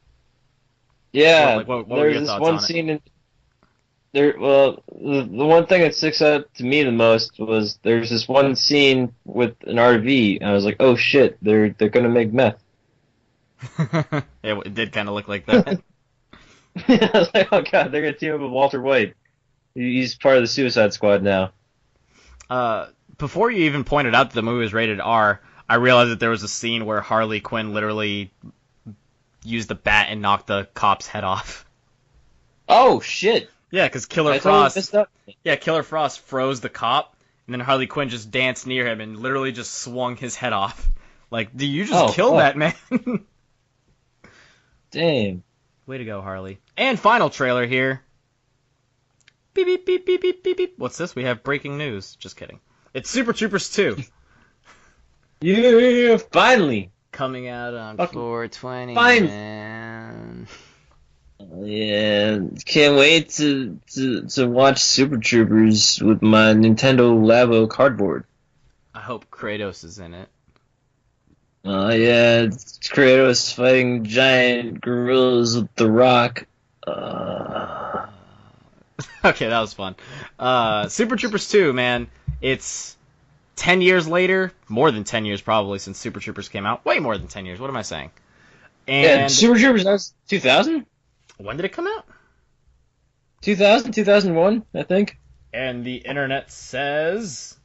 Yeah, what were your there's this thoughts one on scene in there. Well, the one thing that sticks out to me the most was there's this one scene with an RV, and I was like, oh shit, they're gonna make meth. Yeah, it did kind of look like that. I was like, oh god, they're gonna team up with Walter White. He's part of the Suicide Squad now. Before you even pointed out that the movie was rated R, I realized that there was a scene where Harley Quinn literally used a bat and knocked the cop's head off. Oh shit! Yeah, because Killer Frost froze the cop, and then Harley Quinn just danced near him and literally just swung his head off. Like, dude, you just killed that man. Damn. Way to go, Harley. And final trailer here. Beep, beep, beep, beep, beep, beep, beep. What's this? We have breaking news. Just kidding. It's Super Troopers 2. Yeah, finally. Coming out on 4/20, man. Yeah, can't wait to watch Super Troopers with my Nintendo Labo cardboard. I hope Kratos is in it. Yeah, it's Kratos fighting giant gorillas with The Rock. Okay, that was fun. Super Troopers 2, man. It's 10 years later. More than 10 years, probably, since Super Troopers came out. Way more than 10 years. What am I saying? And yeah, Super Troopers, that was 2000? When did it come out? 2000, 2001, I think. And the internet says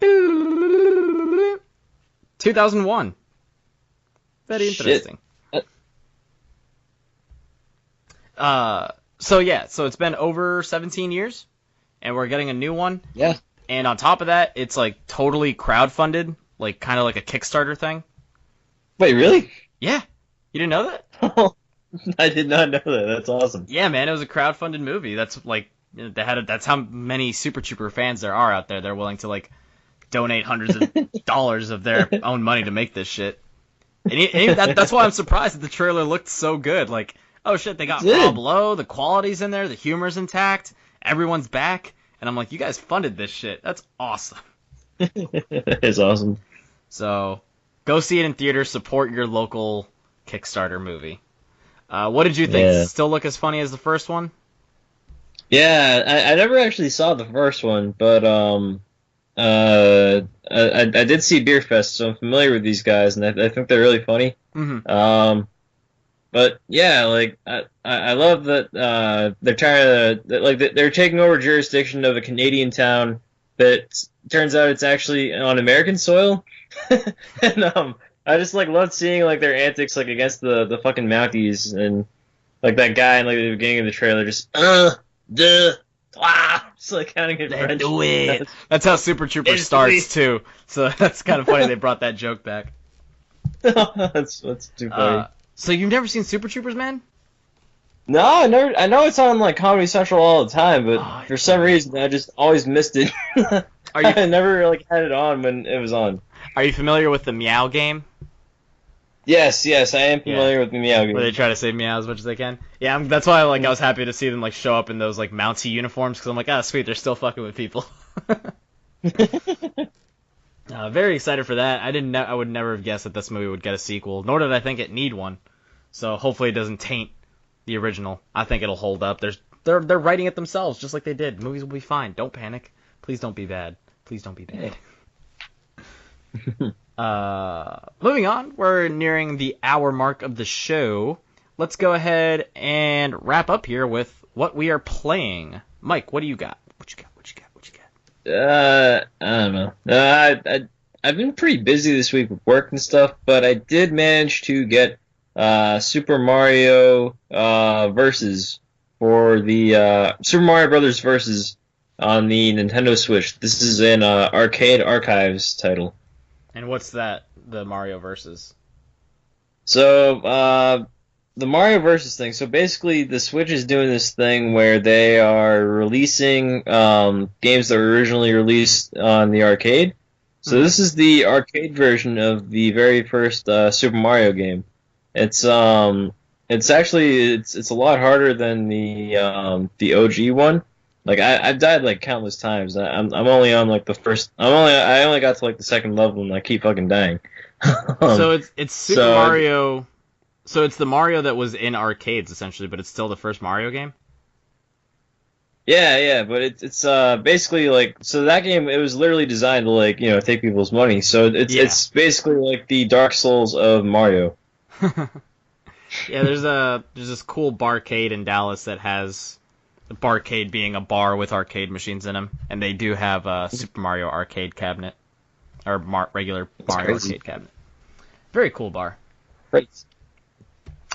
2001. Very interesting. So it's been over 17 years, and we're getting a new one. Yeah. And on top of that, it's like totally crowdfunded, like kind of like a Kickstarter thing. Wait, really? Yeah, you didn't know that? I did not know that. That's awesome. Yeah, man, it was a crowdfunded movie. That's like that's how many Super Trooper fans there are out there. They're willing to like donate hundreds of dollars of their own money to make this shit. And that's why I'm surprised that the trailer looked so good. Like, oh shit, they got Rob Lowe, the quality's in there, the humor's intact, everyone's back, and I'm like, you guys funded this shit. That's awesome. That is awesome. So, go see it in theaters. Support your local Kickstarter movie. What did you think? Yeah. Still look as funny as the first one? Yeah, I never actually saw the first one, but I did see Beer Fest, so I'm familiar with these guys, and I think they're really funny. Mm-hmm. But yeah, like I love that they're trying to like they're taking over jurisdiction of a Canadian town that turns out it's actually on American soil, and I just like loved seeing like their antics like against the fucking Mounties, and like that guy in like the beginning of the trailer just just like counting in French. Do it. That's how Super Trooper starts too. So that's kind of funny they brought that joke back. that's too funny. So you've never seen Super Troopers, man? No, I never. I know it's on like Comedy Central all the time, but for some reason I just always missed it. I never like had it on when it was on. Are you familiar with the Meow game? Yes, I am familiar with the Meow game. Where they try to say meow as much as they can. Yeah, that's why I was happy to see them like show up in those like Mountie uniforms, because I'm like, sweet, they're still fucking with people. Very excited for that. I would never have guessed that this movie would get a sequel, nor did I think it need one. So hopefully it doesn't taint the original. I think it'll hold up. They're writing it themselves, just like they did. Movies will be fine. Don't panic. Please don't be bad. Please don't be bad. Moving on, we're nearing the hour mark of the show. Let's go ahead and wrap up here with what we are playing. Mike, what do you got? What you got? I don't know. I've been pretty busy this week with work and stuff, but I did manage to get Super Mario Versus for the Super Mario Brothers Versus on the Nintendo Switch. This is an Arcade Archives title. And what's that? The Mario Versus? So the Mario Versus thing. So basically, the Switch is doing this thing where they are releasing games that were originally released on the arcade. So this is the arcade version of the very first Super Mario game. It's actually a lot harder than the OG one. Like I've died like countless times. I'm only on like the first. I only got to like the second level and I keep fucking dying. So it's Super Mario. So it's the Mario that was in arcades essentially, but it's still the first Mario game. Yeah, but it's basically like, so that game, it was literally designed to like, take people's money. So it's basically like the Dark Souls of Mario. Yeah, there's this cool barcade in Dallas that has the barcade being a bar with arcade machines in them, and they do have a Super Mario arcade cabinet or regular Mario arcade cabinet. Very cool bar. Great.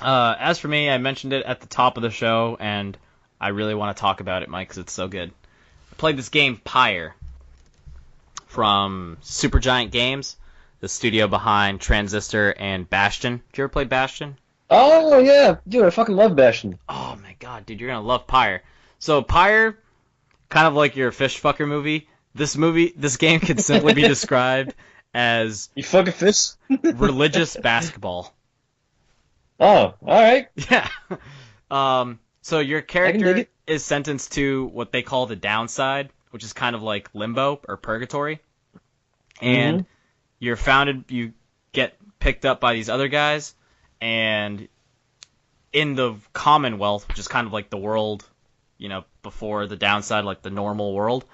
As for me, I mentioned it at the top of the show, and I really want to talk about it, Mike, because it's so good. I played this game, Pyre, from Supergiant Games, the studio behind Transistor and Bastion. Did you ever play Bastion? Oh, yeah. Dude, I fucking love Bastion. Oh, my God, dude, you're going to love Pyre. So, Pyre, kind of like your fish fucker movie, this game can simply be described as... You fucking fish? religious basketball. Oh, alright. Yeah. So your character is sentenced to what they call the downside, which is kind of like limbo or purgatory. And you get picked up by these other guys, and in the Commonwealth, which is kind of like the world, before the downside, like the normal world,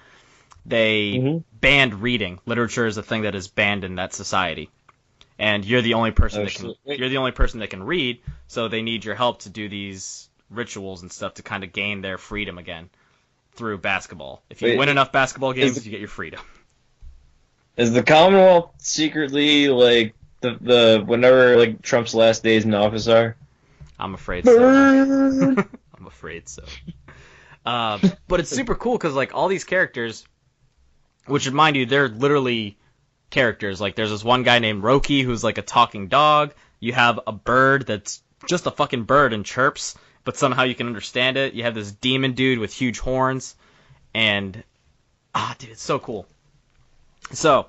they banned reading. Literature is a thing that is banned in that society. And you're the only person that can read, so they need your help to do these rituals and stuff to kind of gain their freedom again. through basketball. If you Wait, win enough basketball games, is you get your freedom. is the Commonwealth secretly like the whenever like Trump's last days in office are? I'm afraid so. Burn! I'm afraid so. But it's super cool because like all these characters, which remind you, they're literally characters. Like there's this one guy named Roki who's like a talking dog. You have a bird that's just a fucking bird and chirps, but somehow you can understand it. You have this demon dude with huge horns, and dude, it's so cool. So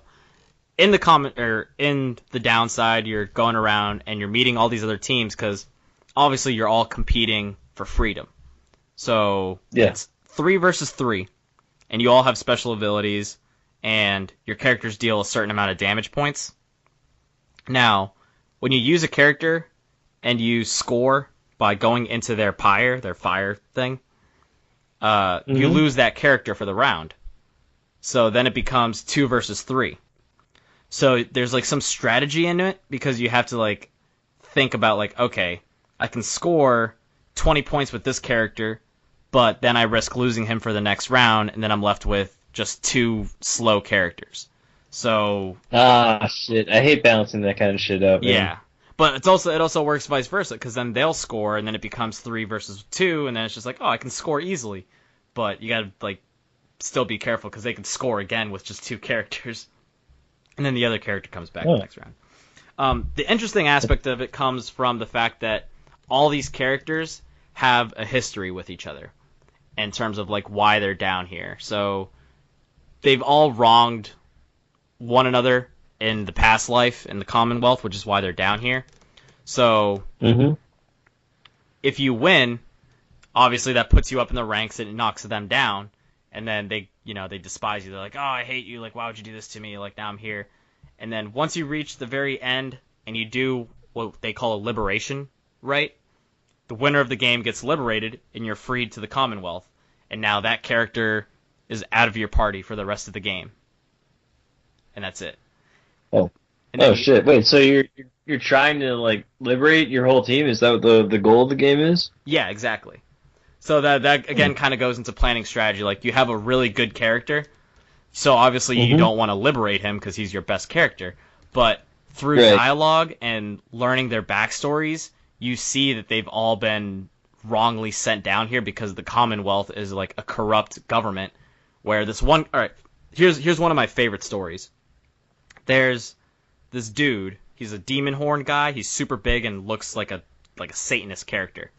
in the downside, you're going around and you're meeting all these other teams because obviously you're all competing for freedom. So Yeah. it's 3 versus 3, and you all have special abilities, and your characters deal a certain amount of damage points. Now, when you use a character and you score by going into their Pyre, their fire thing, you lose that character for the round. So then it becomes 2 versus 3. So there's like some strategy in it because you have to like think about like, okay, I can score 20 points with this character, but then I risk losing him for the next round, and then I'm left with just 2 slow characters. So Shit! I hate balancing that kind of shit up. Man. yeah, but it also works vice versa because then they'll score, and then it becomes 3 versus 2, and then it's just like, oh, I can score easily, but you gotta like still be careful because they can score again with just 2 characters, and then the other character comes back the next round. The interesting aspect of it comes from the fact that all these characters have a history with each other in terms of like why they're down here. So they've all wronged one another in the past life in the Commonwealth, which is why they're down here. So if you win, obviously that puts you up in the ranks and it knocks them down, and then they despise you. They're like, oh, I hate you. Like, why would you do this to me? Like, now I'm here. And then once you reach the very end and you do what they call a liberation, right? The winner of the game gets liberated and you're freed to the Commonwealth. And now that character is out of your party for the rest of the game. And that's it. Oh. And then, Shit! Wait, so you're trying to like liberate your whole team? Is that what the goal of the game is? Yeah, exactly. So that again kind of goes into planning strategy. Like you have a really good character, so obviously you don't want to liberate him because he's your best character. But through dialogue and learning their backstories, you see that they've all been wrongly sent down here because the Commonwealth is like a corrupt government. Where this one, all right, here's one of my favorite stories. There's this dude. He's a demon horn guy. He's super big and looks like a Satanist character.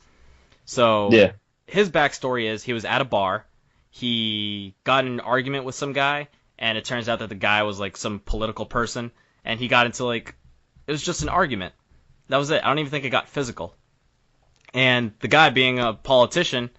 So yeah. His backstory is he was at a bar. He got in an argument with some guy, and it turns out that the guy was like some political person, and he got into like it was just an argument. That was it. I don't even think it got physical. And the guy, being a politician,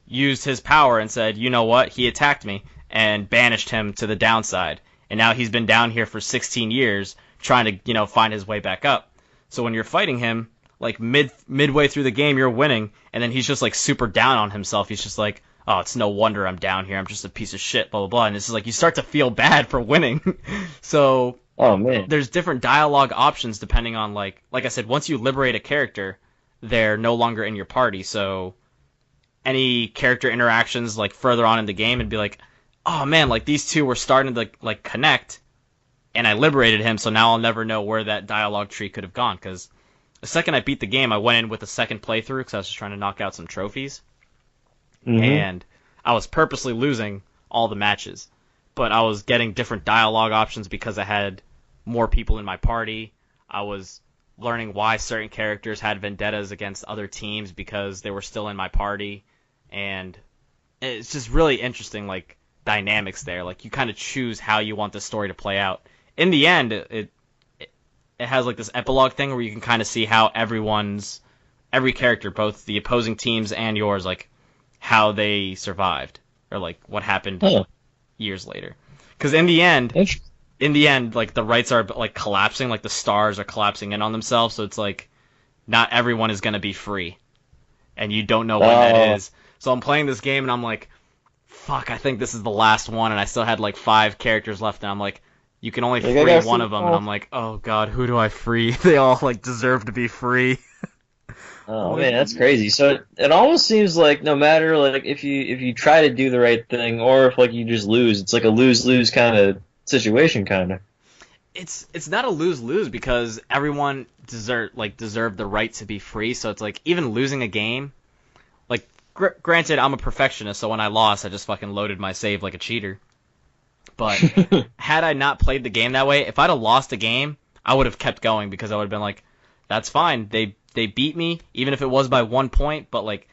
used his power and said, you know what? He attacked me and banished him to the downside. And now he's been down here for 16 years trying to, find his way back up. So when you're fighting him, like midway through the game, you're winning, and then he's just like super down on himself. He's just like, oh, it's no wonder I'm down here. I'm just a piece of shit, blah, blah, blah. And it's just like you start to feel bad for winning. So oh man, there's different dialogue options depending on like I said, once you liberate a character, they're no longer in your party. So any character interactions like further on in the game, it'd be like, oh man, like these two were starting to like connect, and I liberated him, so now I'll never know where that dialogue tree could have gone. Because the second I beat the game, I went in with a second playthrough because I was just trying to knock out some trophies, and I was purposely losing all the matches, but I was getting different dialogue options because I had more people in my party. I was learning why certain characters had vendettas against other teams because they were still in my party, and it's just really interesting, like, dynamics there. Like, you kind of choose how you want the story to play out. In the end, it has, like, this epilogue thing where you can kind of see how every character, both the opposing teams and yours, like, how they survived, or, like, what happened years later. Because in the end, like, the rights are, like, collapsing, like, the stars are collapsing in on themselves, so it's like, not everyone is going to be free. And you don't know when that is. So I'm playing this game, and I'm like, fuck, I think this is the last one, and I still had, like, 5 characters left, and I'm like, you can only free one of them, and I'm like, oh god, who do I free? They all, like, deserve to be free. Oh man, that's crazy. So it almost seems like no matter like if you try to do the right thing or if like you just lose, it's like a lose-lose kind of situation kind of. It's not a lose-lose because everyone deserved the right to be free. So it's like even losing a game, like granted, I'm a perfectionist, so when I lost, I just fucking loaded my save like a cheater. But had I not played the game that way, if I'd have lost a game, I would have kept going because I would have been like, that's fine. They beat me, even if it was by 1 point. But like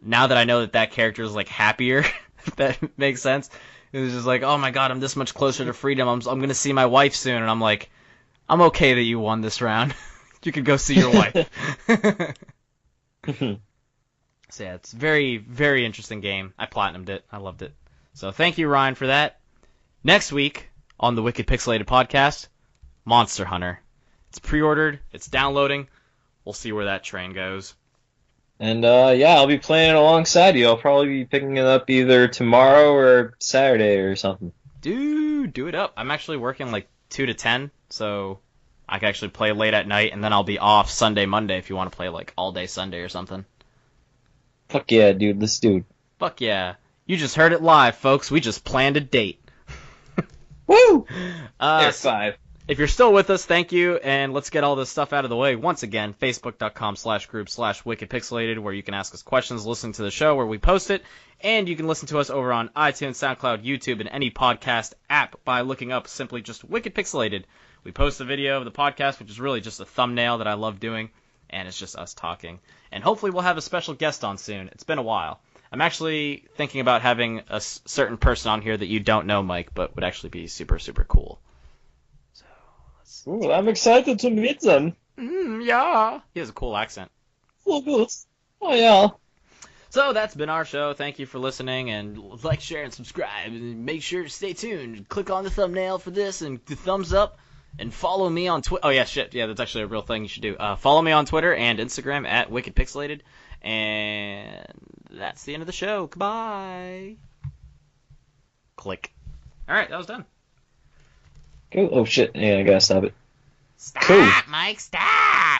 now that I know that character is like happier, if that makes sense. It was just like, oh my god, I'm this much closer to freedom. I'm gonna see my wife soon, and I'm like, I'm okay that you won this round. You could go see your wife. So yeah, it's very, very interesting game. I platinumed it. I loved it. So thank you, Ryan, for that. Next week on the Wicked Pixelated podcast, Monster Hunter. It's pre-ordered. It's downloading. We'll see where that train goes. And yeah, I'll be playing it alongside you. I'll probably be picking it up either tomorrow or Saturday or something. Dude, do it up. I'm actually working like 2 to 10, so I can actually play late at night, and then I'll be off Sunday, Monday if you want to play like all day Sunday or something. Fuck yeah, dude. Let's do it. Fuck yeah. You just heard it live, folks. We just planned a date. Woo! There, 5. If you're still with us, thank you, and let's get all this stuff out of the way. Once again, facebook.com/group/wickedpixelated, where you can ask us questions, listen to the show where we post it, and you can listen to us over on iTunes, SoundCloud, YouTube, and any podcast app by looking up simply just Wicked Pixelated. We post a video of the podcast, which is really just a thumbnail that I love doing, and it's just us talking. And hopefully we'll have a special guest on soon. It's been a while. I'm actually thinking about having a certain person on here that you don't know, Mike, but would actually be super, super cool. Ooh, I'm excited to meet them. Yeah. He has a cool accent. Oh, good. Oh, yeah. So that's been our show. Thank you for listening, and like, share, and subscribe. And make sure to stay tuned. Click on the thumbnail for this and the thumbs up. And follow me on Twitter. Oh, yeah, shit. Yeah, that's actually a real thing you should do. Follow me on Twitter and Instagram at WickedPixelated. And that's the end of the show. Goodbye. Click. All right, that was done. Cool. Oh, shit. Yeah, I gotta stop it. Stop, Mike, stop!